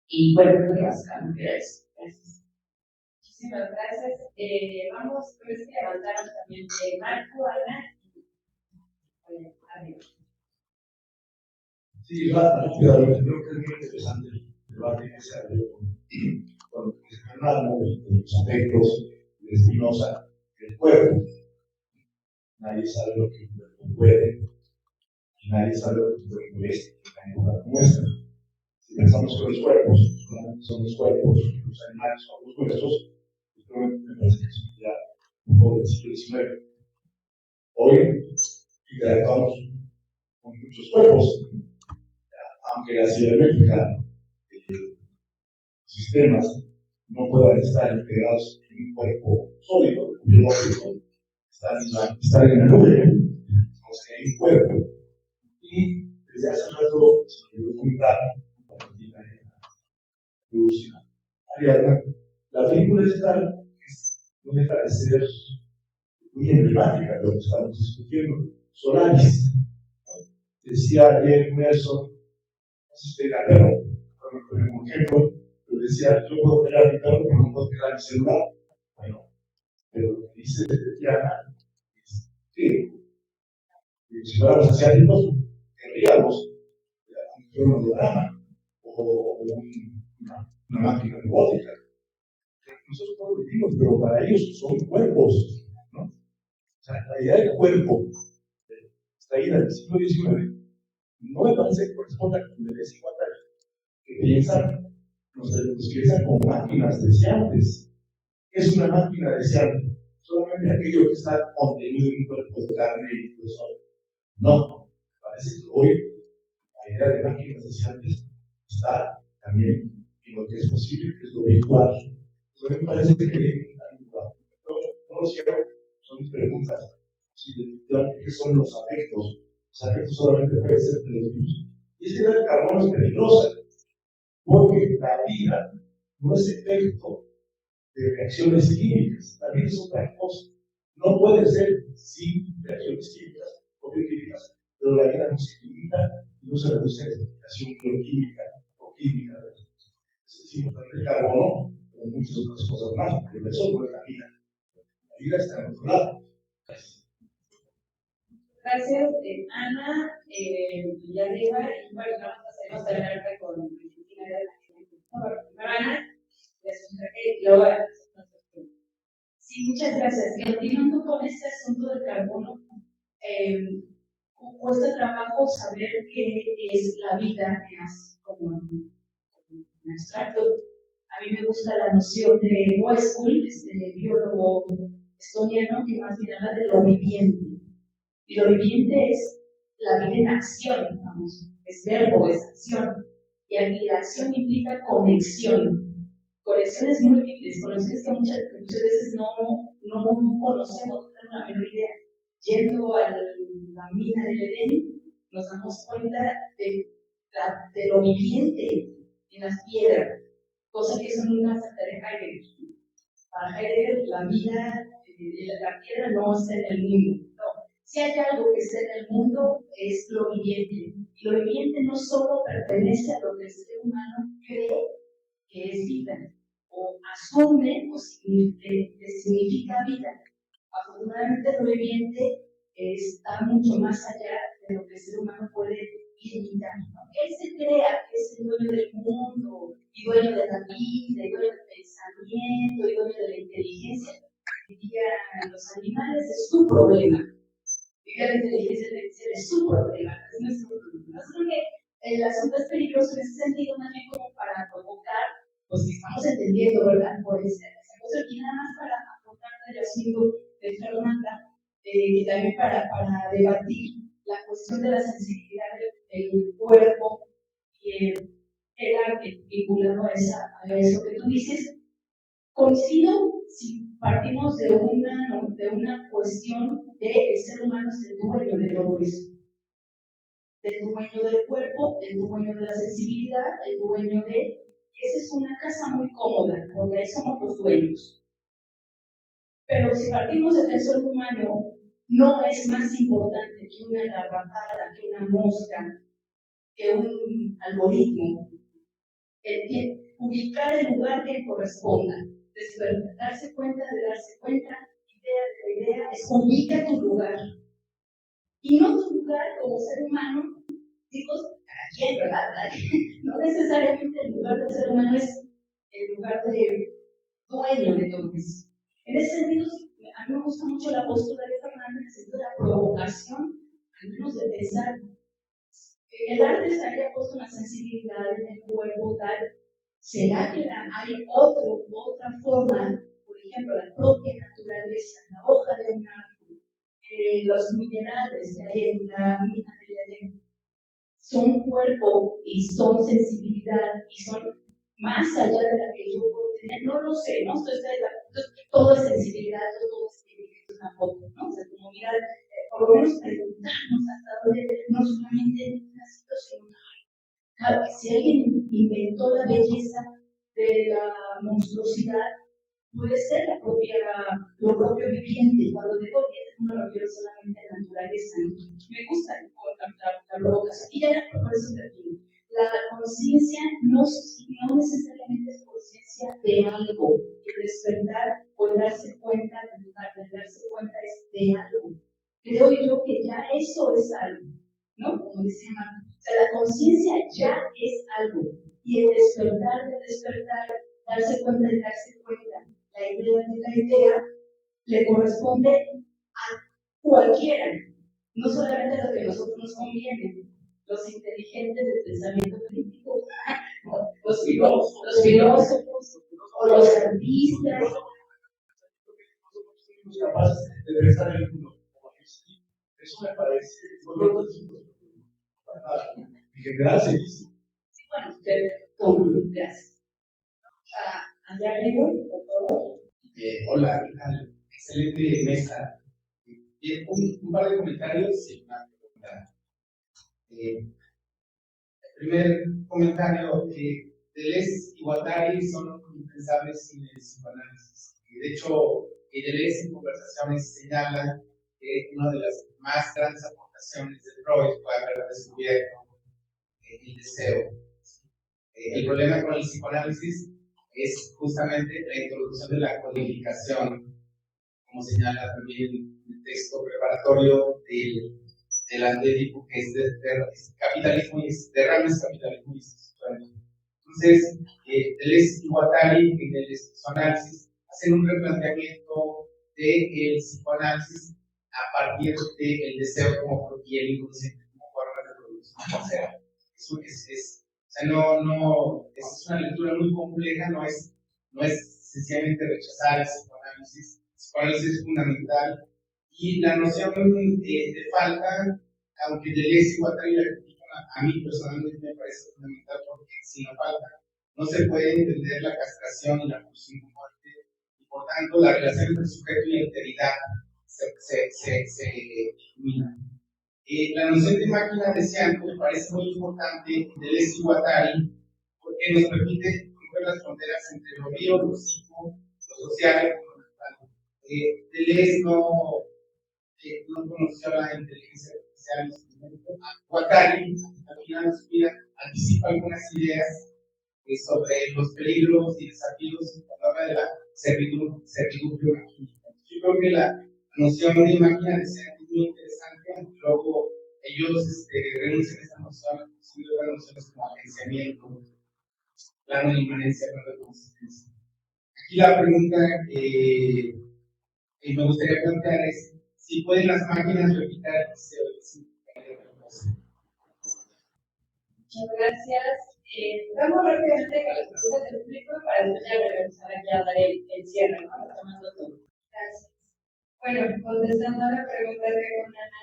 Y bueno, creo que básicamente era eso. Gracias. Muchísimas gracias. Vamos, creo que levantaron también Marco, Ana y arriba. Sí, rápidamente, creo que es muy interesante el debate que se abrió con Fernando de los aspectos de Spinoza del cuerpo. Nadie sabe lo que un cuerpo puede y nadie sabe lo que un cuerpo es en una muestra. Si pensamos que los cuerpos son los cuerpos, los animales son los huesos, me parece que eso ya un poco del siglo XIX. Hoy interactuamos con muchos cuerpos, aunque la cibernética los sistemas no puedan estar integrados en un cuerpo sólido, biológico, están en la nube, entonces hay un cuerpo. Y desde hace rato se me comentar Ariadna, la película esta no deja de ser muy emblemática de lo que estamos discutiendo. Solaris, Decía ayer Nelson, no sé si era perro, por ejemplo, pero decía, yo puedo tener a mi perro, pero no puedo tener a mi celular. Bueno, pero lo que dice Diana es que si fuéramos asiáticos, querríamos un cronograma o una máquina robótica. Nosotros no lo vivimos, pero para ellos son cuerpos, ¿no? O sea, la idea del cuerpo, extraída del siglo XIX, no me parece que corresponda con el de 50 años, que piensan, nos piensan como máquinas deseantes. ¿Qué es una máquina deseante? Solamente aquello que está contenido en un cuerpo de carne y hueso. No, parece que hoy la idea de máquinas deseantes está también en lo que es posible, que es lo virtual. Entonces me parece que no lo cierro, son mis preguntas. Si definitivamente qué son los afectos. Los afectos solamente pueden ser negativos. Y es que el carbono es peligrosa, porque la vida no es efecto de reacciones químicas, la vida es otra cosa. No puede ser sin reacciones químicas o bioquímicas, pero la vida no se limita y no se reduce a explicación bioquímica o química. Es importante el carbono, como muchas otras cosas más, pero eso no es la vida. La vida está en otro lado. Gracias, Ana, Villarriba, y bueno, vamos a hacernos adelante con Cristina Ana, y luego Sí, muchas gracias. Y continuando con este asunto del carbono, cuesta trabajo saber qué es la vida, más como un abstracto. A mí me gusta la noción de Westphal, este biólogo estoniano, que más bien habla de lo viviente. Y lo viviente es la vida en acción, vamos, es verbo, es acción. Y aquí la acción implica conexión. Conexiones múltiples, conexiones que muchas veces no conocemos, no tenemos la menor idea. Yendo a la mina del Edén, nos damos cuenta de lo viviente en las piedras, cosas que son una de Heidegger. Para Heidegger, la vida, la piedra no está en el mundo. No. Si hay algo que está en el mundo, es lo viviente. Y lo viviente no solo pertenece a lo que el ser humano cree que es vida, o asume o significa vida. Afortunadamente, lo viviente está mucho más allá de lo que el ser humano puede limitar. Él se crea que es el dueño del mundo, y dueño de la vida, y dueño del pensamiento, y dueño de la inteligencia. Dirían los animales, es su problema. Dirían la inteligencia artificial, es su problema, es nuestro problema. Yo creo que el asunto es peligroso en ese sentido, más bien como para provocar, pues que estamos entendiendo, ¿verdad? Por esa cosa, y nada más para aportar el asunto de Fernanda, y también para debatir la cuestión de la sensibilidad del cuerpo y el arte vinculado a eso que tú dices. Coincido si partimos de una cuestión de el ser humano es el dueño de todo eso, el dueño del cuerpo, el dueño de la sensibilidad, el dueño de... Esa es una casa muy cómoda, porque ahí somos los dueños. Pero si partimos de que el ser humano no es más importante que una garrapata, que una mosca, que un algoritmo, ubicar el lugar que corresponda, darse cuenta de darse cuenta, idea de la idea, es ubica tu lugar. Y no tu lugar como ser humano, chicos, cada quien, ¿verdad? No necesariamente el lugar del ser humano es el lugar de dueño de todo eso. En ese sentido, a mí me gusta mucho la postura de Fernanda en el sentido de la provocación, al menos de pensar que el arte estaría puesto una sensibilidad en el cuerpo tal. ¿Será que hay otra forma, por ejemplo, la propia naturaleza, la hoja de un árbol, los minerales que hay en la mina de son cuerpo y son sensibilidad y son más allá de la que yo puedo tener? No lo sé, ¿no? Entonces, todo es sensibilidad, todo es una foto, ¿no? O sea, como mirar, por lo menos preguntarnos hasta dónde no solamente una situación. Claro, que si alguien inventó la belleza de la monstruosidad, puede ser lo propio viviente. Cuando digo viviente no me refiero solamente a la naturaleza, ¿no? Me gusta la provocación, y ya por eso termino. La conciencia no necesariamente es conciencia de algo, el despertar o el darse cuenta, el darse cuenta es de algo. Creo yo que ya eso es algo, ¿no? Como decía Marco, o sea, la conciencia ya es algo, y el despertar de despertar, darse cuenta de darse cuenta, la idea de la idea, le corresponde a cualquiera, no solamente a lo que a nosotros nos conviene. Los inteligentes del pensamiento crítico, los filósofos, o los artistas. Somos capaces de pensar en el mundo como existe. Eso me parece, en general se dice. Sí, bueno, gracias. Allá arriba, por favor. Hola, ¿qué tal? Excelente mesa. Un par de comentarios y una pregunta. El primer comentario, Deleuze y Guattari son impensables sin el psicoanálisis. De hecho, Deleuze en conversaciones señala que una de las más grandes aportaciones de Freud fue haber descubierto el deseo. El problema con el psicoanálisis es justamente la introducción de la codificación, como señala también el texto preparatorio del Atlético, que es capitalismo y derrames capitalismo institucional. Entonces, Deleuze y Guattari en el psicoanálisis hacen un replanteamiento del psicoanálisis a partir del deseo como propiedad inconsciente, como forma de producción. O sea, es una lectura muy compleja, no es sencillamente rechazar el psicoanálisis. El psicoanálisis es fundamental, y la noción de falta, aunque Deleuze y Guattari la critican, a mí personalmente me parece fundamental, porque sin la falta no se puede entender la castración y la pulsión de muerte, y por tanto la relación entre sujeto y alteridad se ilumina. La noción de máquina deseante me parece muy importante en Deleuze y Guattari, porque nos permite romper las fronteras entre lo bio, lo psico, lo social y lo mental. Deleuze no conoció la inteligencia artificial en su momento. Guattari, al final de su vida, anticipa algunas ideas sobre los peligros y desafíos cuando habla de la servidumbre química. Yo creo que la noción de máquina deseante es muy interesante. Luego ellos renuncian a esta noción, inclusive otras nociones como agenciamiento, plano de inmanencia, plano de consistencia. Aquí la pregunta que me gustaría plantear es si pueden las máquinas replicar el deseo de significar otra cosa. Muchas gracias. Vamos rápidamente con las preguntas del público para después ya regresar aquí a dar el cierre, ¿no? Tomando todo. Gracias. Bueno, contestando a la pregunta de Ana,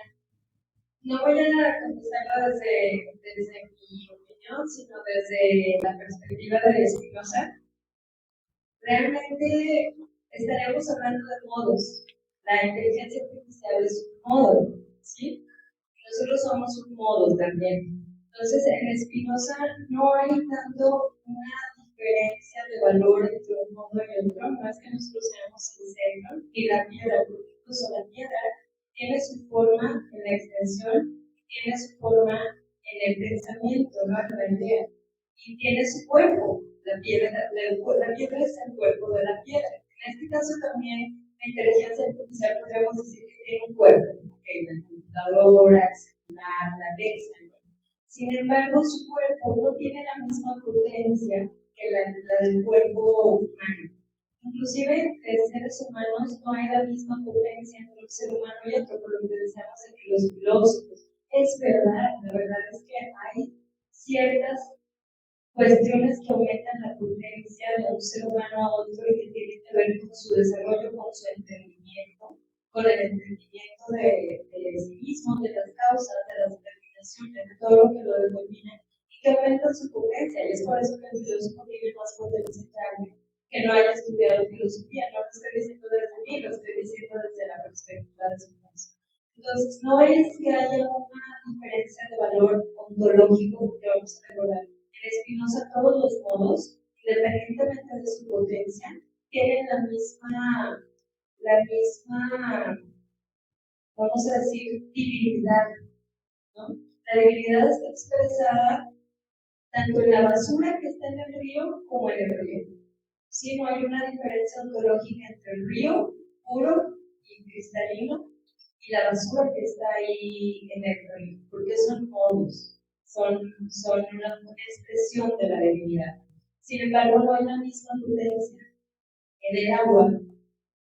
no voy a contestarla desde mi opinión, sino desde la perspectiva de Spinoza. Realmente estaríamos hablando de modos. La inteligencia artificial es un modo, ¿sí? Nosotros somos un modo también. Entonces, en Spinoza no hay tanto una diferencia de valor entre un modo y otro, más que nosotros seamos sinceros, y la piedra, porque incluso la piedra tiene su forma en la extensión, tiene su forma en el pensamiento, ¿no? En la idea, y tiene su cuerpo. La piedra es el cuerpo de la piedra. En este caso también la inteligencia artificial podríamos decir que tiene un cuerpo, la computadora, el celular, la Alexa. Sin embargo, su cuerpo no tiene la misma potencia que la del cuerpo humano. Inclusive, en seres humanos no hay la misma potencia entre un ser humano y otro, por lo que decíamos entre los filósofos. Es verdad, la verdad es que hay ciertas cuestiones que aumentan la potencia de un ser humano a otro y que tienen que ver con su desarrollo, con su entendimiento, con el entendimiento de sí mismo, de las causas, de las determinaciones, de todo lo que lo determina, y que aumentan su potencia. Y es por eso que el filósofo tiene más potencia que no haya estudiado filosofía. No lo estoy diciendo desde mí, lo estoy diciendo desde la perspectiva de su caso. Entonces, no es que haya una diferencia de valor ontológico que vamos a recordar. En Spinoza, todos los modos, independientemente de su potencia, tienen la misma, vamos a decir, divinidad, ¿no? La divinidad está expresada tanto en la basura que está en el río como en el río. Sí, no hay una diferencia ontológica entre el río puro y cristalino y la basura que está ahí en el río, porque son modos, son una expresión de la divinidad. Sin embargo, no hay la misma potencia en el agua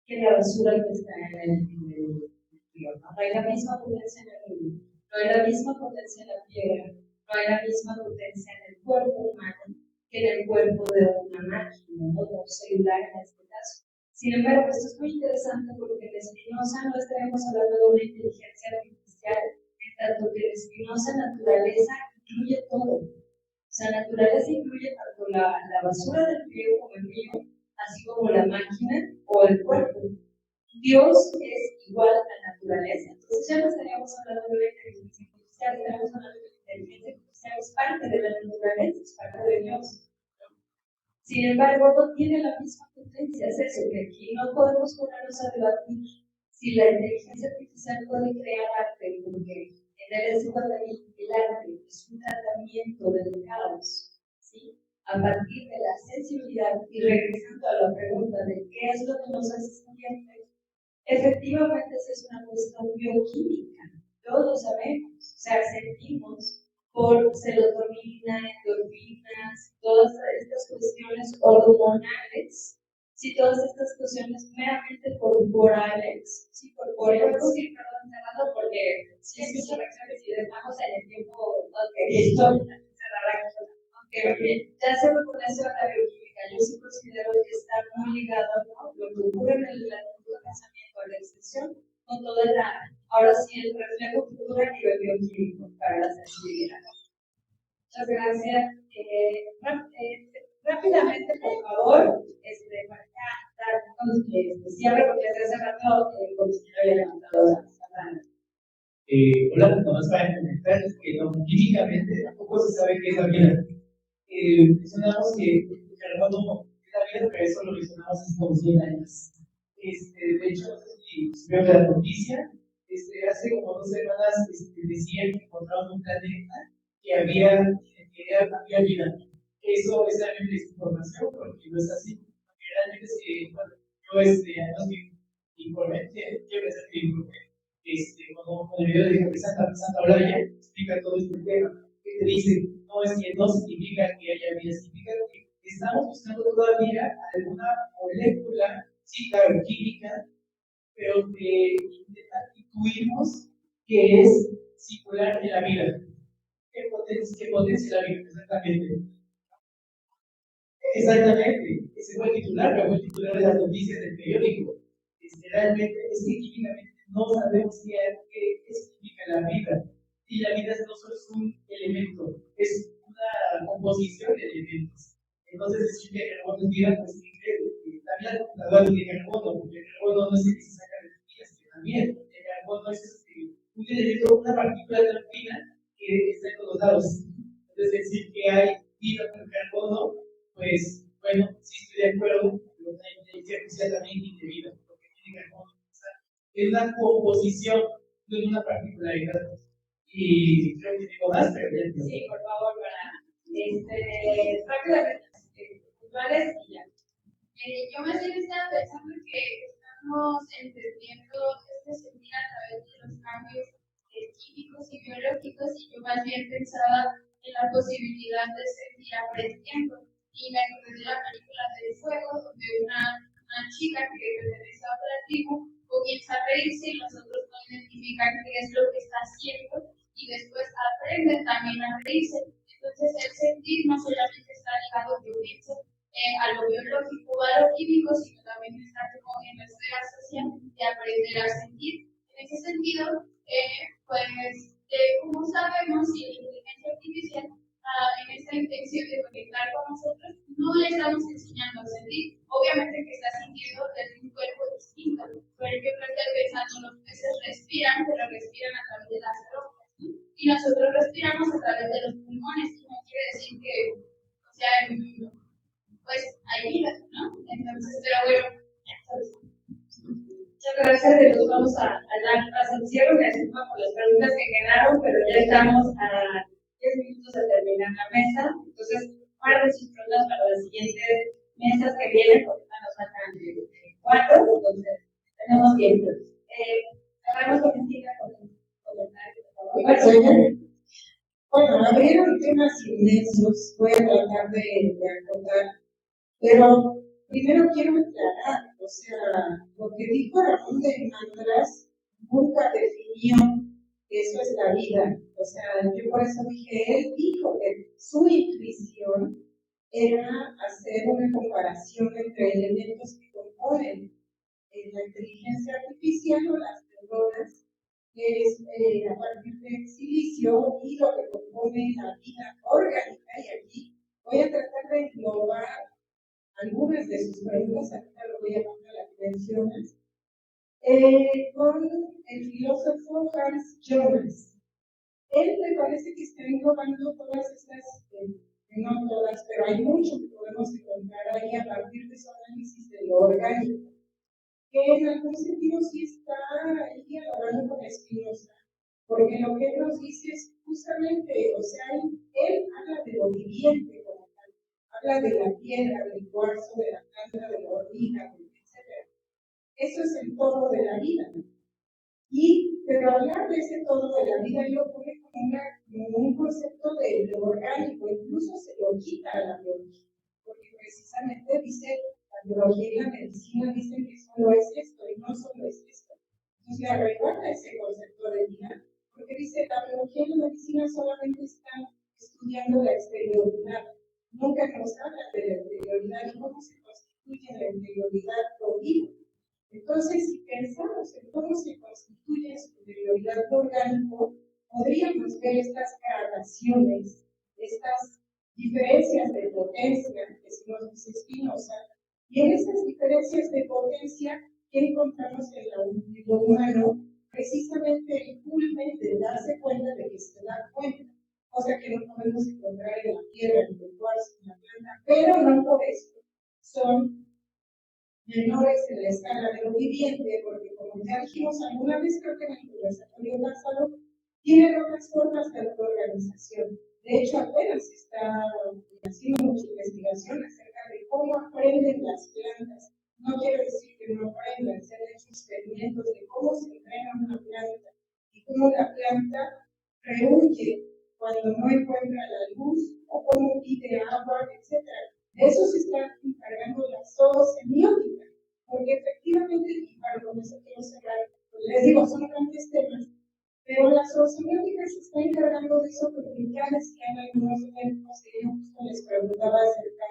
que en la basura que está en el río. No hay la misma potencia en el río, no hay la misma potencia en la piedra, no hay la misma potencia en el cuerpo humano que en el cuerpo de una máquina, ¿no? De un celular en este caso. Sin embargo, esto es muy interesante porque en Spinoza no estaremos hablando de una inteligencia artificial, en tanto que en Spinoza naturaleza incluye todo. O sea, naturaleza incluye tanto la basura del río como el río, así como la máquina o el cuerpo. Dios es igual a la naturaleza. Entonces ya no estaríamos hablando de una inteligencia artificial, estaríamos hablando de la inteligencia artificial, es parte de la naturaleza, es parte de Dios. Sin embargo, no tiene la misma potencia, es eso, que aquí no podemos ponernos a debatir si la inteligencia artificial puede crear arte, porque en el arte es un tratamiento del caos, ¿sí? A partir de la sensibilidad y regresando a la pregunta de qué es lo que nos hace sintientes, efectivamente esa es una cuestión bioquímica, todos sabemos, o sea, sentimos por serotonina, endorfinas, todas estas cuestiones hormonales, sí, todas estas cuestiones meramente corporales, sí, corporales. Sí, perdón, cerrando porque sí es muchas reacciones y estamos en el tiempo que estoy cerrada, aunque ya se reconoce la bioquímica, yo sí considero que está muy ligado, ¿no? Lo que ocurre en el pensamiento, la expresión, con toda ahora sí, el reflejo futuro a nivel bioquímico para la sensibilidad. Muchas gracias. Rápidamente, por favor, para dar cierre, porque desde hace rato el compañero ya levantado la mano. Hola, nomás para comentar que no, químicamente tampoco se sabe qué es la vida. Mencionamos que el carbono es la vida, pero eso lo mencionamos hace como 100 años. De hecho, no sé si veo la noticia, hace como 2 semanas decían que encontraron un planeta que había vida. Eso es realmente desinformación, porque no es así. Realmente, bueno, yo además mi informe, quiero pensar que mi informe, con el video de Santa Olaya, explica todo este tema. Que te dice, no es que no significa que haya vida, significa que estamos buscando todavía alguna molécula, sí, claro, química, pero que intuimos que es circular en la vida, que potencia la vida, exactamente. Exactamente, ese fue el titular, pero fue el titular de las noticias del periódico. Realmente es que químicamente no sabemos qué significa la vida. Y la vida no solo es un elemento, es una composición de elementos. Entonces, decir que el carbono es vida, pues también la computadora tiene carbono, porque el carbono no es el que se saca de las vías, que también el carbono es un elemento, una partícula tan fina que está en todos lados. Entonces, decir que hay vida con carbono, pues bueno, sí estoy de acuerdo, pero la inteligencia artificial también tiene vida, porque tiene carbono. Es una composición de una particularidad. Y creo que digo más, pero sí, por favor, para rápidamente, puntuales y ya. Yo más bien estaba pensando que estamos entendiendo sentir a través de los cambios químicos y biológicos, y yo más bien pensaba en la posibilidad de seguir aprendiendo. Y me acordé de la película del fuego, donde una chica que pertenece a otra tribu comienza a reírse y los otros no identifican qué es lo que está haciendo, y después aprenden también a reírse. Entonces el sentir no solamente está ligado, yo pienso, a lo biológico o a lo químico, sino también está como en la esfera social de aprender a sentir. En ese sentido, como sabemos, si la inteligencia artificial en esta intención de conectar con nosotros, no le estamos enseñando a sentir. Obviamente que está sintiendo desde un cuerpo distinto, pero yo creo que pensando, los peces respiran, pero respiran a través de las rocas, ¿no? Y nosotros respiramos a través de los pulmones, y no quiere decir que, o sea, pues hay vida, ¿no? Entonces ya bueno. Muchas gracias, nos vamos a dar paso al cierre. Me disculpo por las preguntas que quedaron, pero ya estamos a 10 minutos de terminar la mesa. Entonces, guarden sus preguntas para las siguientes mesas que vienen, porque nos faltan 4, entonces tenemos tiempo. Cerramos con Cristina con el comentario, por favor. Bueno, abrieron temas inmensos, voy a tratar de acotar, pero primero quiero aclarar, o sea, lo que dijo Ramón de Mantras nunca definió que eso es la vida. O sea, yo por eso dije, él dijo que su intuición era hacer una comparación entre elementos que componen la inteligencia artificial o las neuronas, que es a partir de silicio y lo que compone la vida orgánica. Y aquí voy a tratar de englobar algunas de sus preguntas, ahorita lo voy a poner a las que mencionas, con el filósofo Hans Jonas. Él me parece que está englobando todas estas, no todas, pero hay mucho que podemos encontrar ahí a partir de su análisis de lo orgánico, que en algún sentido sí está ahí dialogando con Spinoza, porque lo que él nos dice es justamente, o sea, él habla de lo viviente como tal, habla de la piedra, del cuarzo, de la planta, de la hormiga, etc. Eso es el todo de la vida, ¿no? Pero hablar de ese todo de la vida lo pone como un concepto de lo orgánico, incluso se lo quita a la biología, porque precisamente dice, la biología y la medicina dicen que solo es esto y no solo es esto. Entonces le arrebata ese concepto de vida, porque dice, la biología y la medicina solamente están estudiando la exterioridad, nunca nos hablan de la interioridad y cómo se constituye la interioridad por vivo. Entonces, si pensamos en cómo se constituye su interioridad orgánico, podríamos ver estas gradaciones, estas diferencias de potencia, que se nos dice Spinoza, y en esas diferencias de potencia que encontramos en lo humano, precisamente el culmen de darse cuenta de que se da cuenta, cosa que no podemos encontrar en la tierra, en el cuarzo, en la planta, pero no por eso son menores en la escala de lo viviente, porque como ya dijimos alguna vez, creo que en el conversatorio pasado, tienen otras formas de autoorganización. De hecho, apenas está haciendo mucha investigación acerca de cómo aprenden las plantas. No quiero decir que no aprendan, se han hecho experimentos de cómo se entrena una planta y cómo la planta rehuye cuando no encuentra la luz o cómo pide agua, etc. De eso se está encargando la zoosemiótica, porque efectivamente, y para con eso quiero cerrar, les digo, son grandes temas, pero la zoosemiótica se está encargando de eso porque ya decían algunos ejemplos que yo justo les preguntaba acerca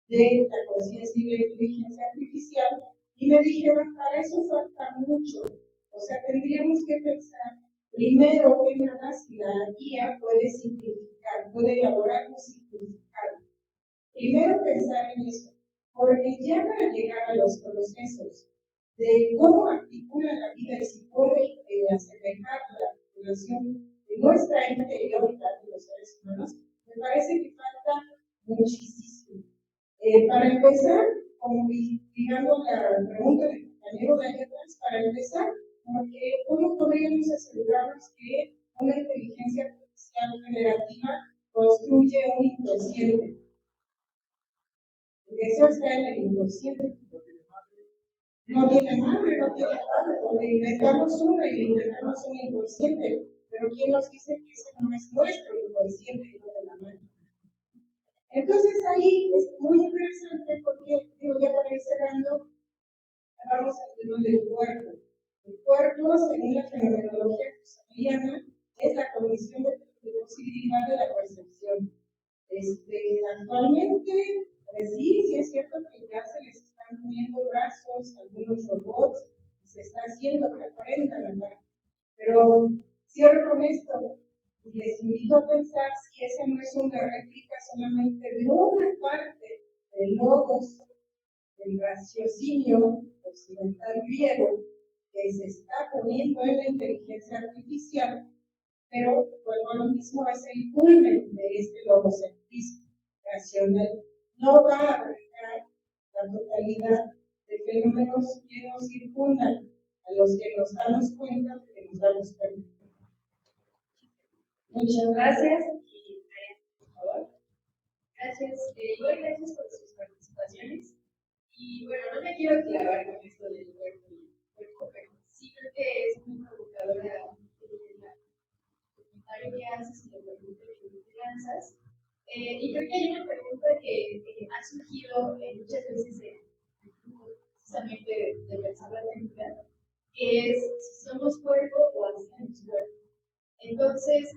de la conciencia y la inteligencia artificial, y me dijeron, para eso falta mucho. O sea, tendríamos que pensar primero que nada si la guía puede simplificar, puede elaborar un simplificado. Primero pensar en eso, porque ya para llegar a los procesos de cómo articula la vida y si puede asemejar la relación de nuestra interioridad de los seres humanos, me parece que falta muchísimo. Para empezar, como digamos la pregunta del compañero de atrás, para empezar, porque ¿cómo podríamos asegurarnos que una inteligencia artificial generativa construye un inconsciente? Eso está en el inconsciente. No tiene madre, no tiene padre. O le inventamos una y le inventamos un inconsciente. Pero ¿quién nos dice que ese no es nuestro inconsciente y no de la madre? Entonces ahí es muy interesante porque, digo, ya para ir cerrando, vamos al tema del cuerpo. El cuerpo, según la fenomenología husserliana, es la condición de posibilidad de la percepción. Actualmente, sí es cierto que ya se les están poniendo brazos, algunos robots, se está haciendo que aprendan, ¿verdad? Pero cierro con esto, y les invito a pensar si esa no es una réplica solamente de una parte del logos, del raciocinio occidental griego, que se está poniendo en la inteligencia artificial, pero vuelvo a lo mismo, es el culmen de este logocentrismo racional. No va a abarcar la totalidad de números que nos circundan, a los que nos damos cuenta de que nos damos cuenta. Muchas gracias. Por favor. Gracias. Igual gracias por sus participaciones. Y bueno, no me quiero clavar con esto del cuerpo, pero sí creo que es muy provocadora el comentario que haces y la pregunta que te lanzas. Y creo que hay una pregunta que ha surgido muchas veces precisamente de pensar la técnica, que es si somos cuerpo o hacemos cuerpo. Entonces,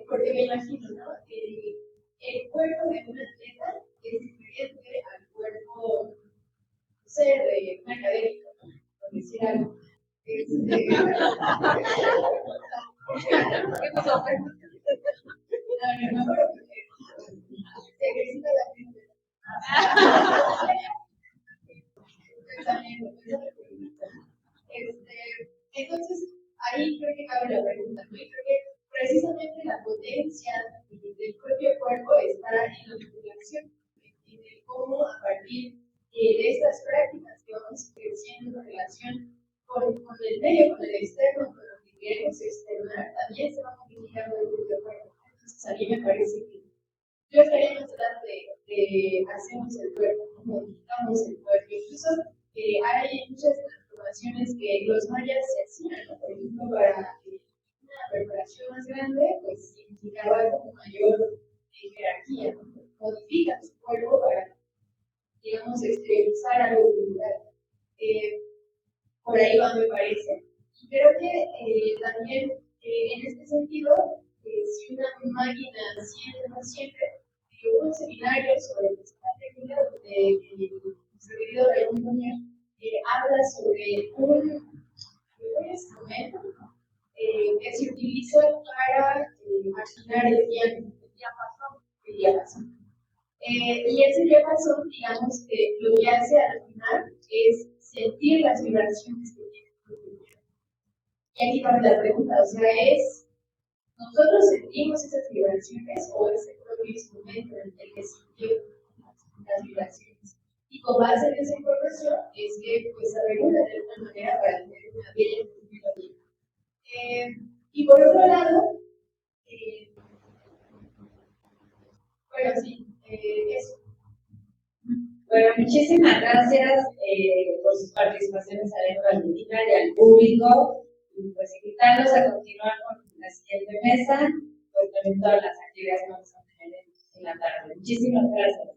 porque me imagino, ¿no? El cuerpo de un atleta es diferente al cuerpo, no sé, de un académico, ¿no? Por decir algo. ¿Qué pasó? No, pero se ejercita la mente. Entonces, ahí creo que cabe la pregunta, ¿no? Y creo que precisamente la potencia del propio cuerpo está en la vinculación, en el cómo a partir de estas prácticas que vamos creciendo en relación con el medio, con el externo, con lo que queremos externar, también se va modificando el propio cuerpo. Entonces, a mí me parece que yo estaría más tratando de hacemos el cuerpo, modificamos el cuerpo. Incluso hay muchas transformaciones que los mayas se hacían, ¿no? Por ejemplo, para una preparación más grande, pues significaba como mayor jerarquía, ¿no? Modifican su cuerpo para, digamos, exteriorizar algo cultural. Por ahí va, me parece. Y creo que también en este sentido, si una máquina siempre, no siempre, hubo un seminario sobre esta técnica donde nuestro querido Raymond Muñoz habla sobre un instrumento que se utiliza para afinar el diapasón. Y ese diapasón, digamos, que lo que hace al afinar es sentir las vibraciones que tiene el cuerpo. Y aquí parte la pregunta, o sea, ¿nosotros sentimos esas vibraciones o es el propio instrumento en el que sintió las vibraciones? Y con base en esa información es que pues, se regula de alguna manera para tener una bella vida. Y por otro lado, bueno, sí, eso. Bueno, muchísimas gracias por sus participaciones a la Valentina y al público. Y pues invitarlos a continuar con la siguiente mesa, pues también todas las actividades que vamos a tener en la tarde. Muchísimas gracias.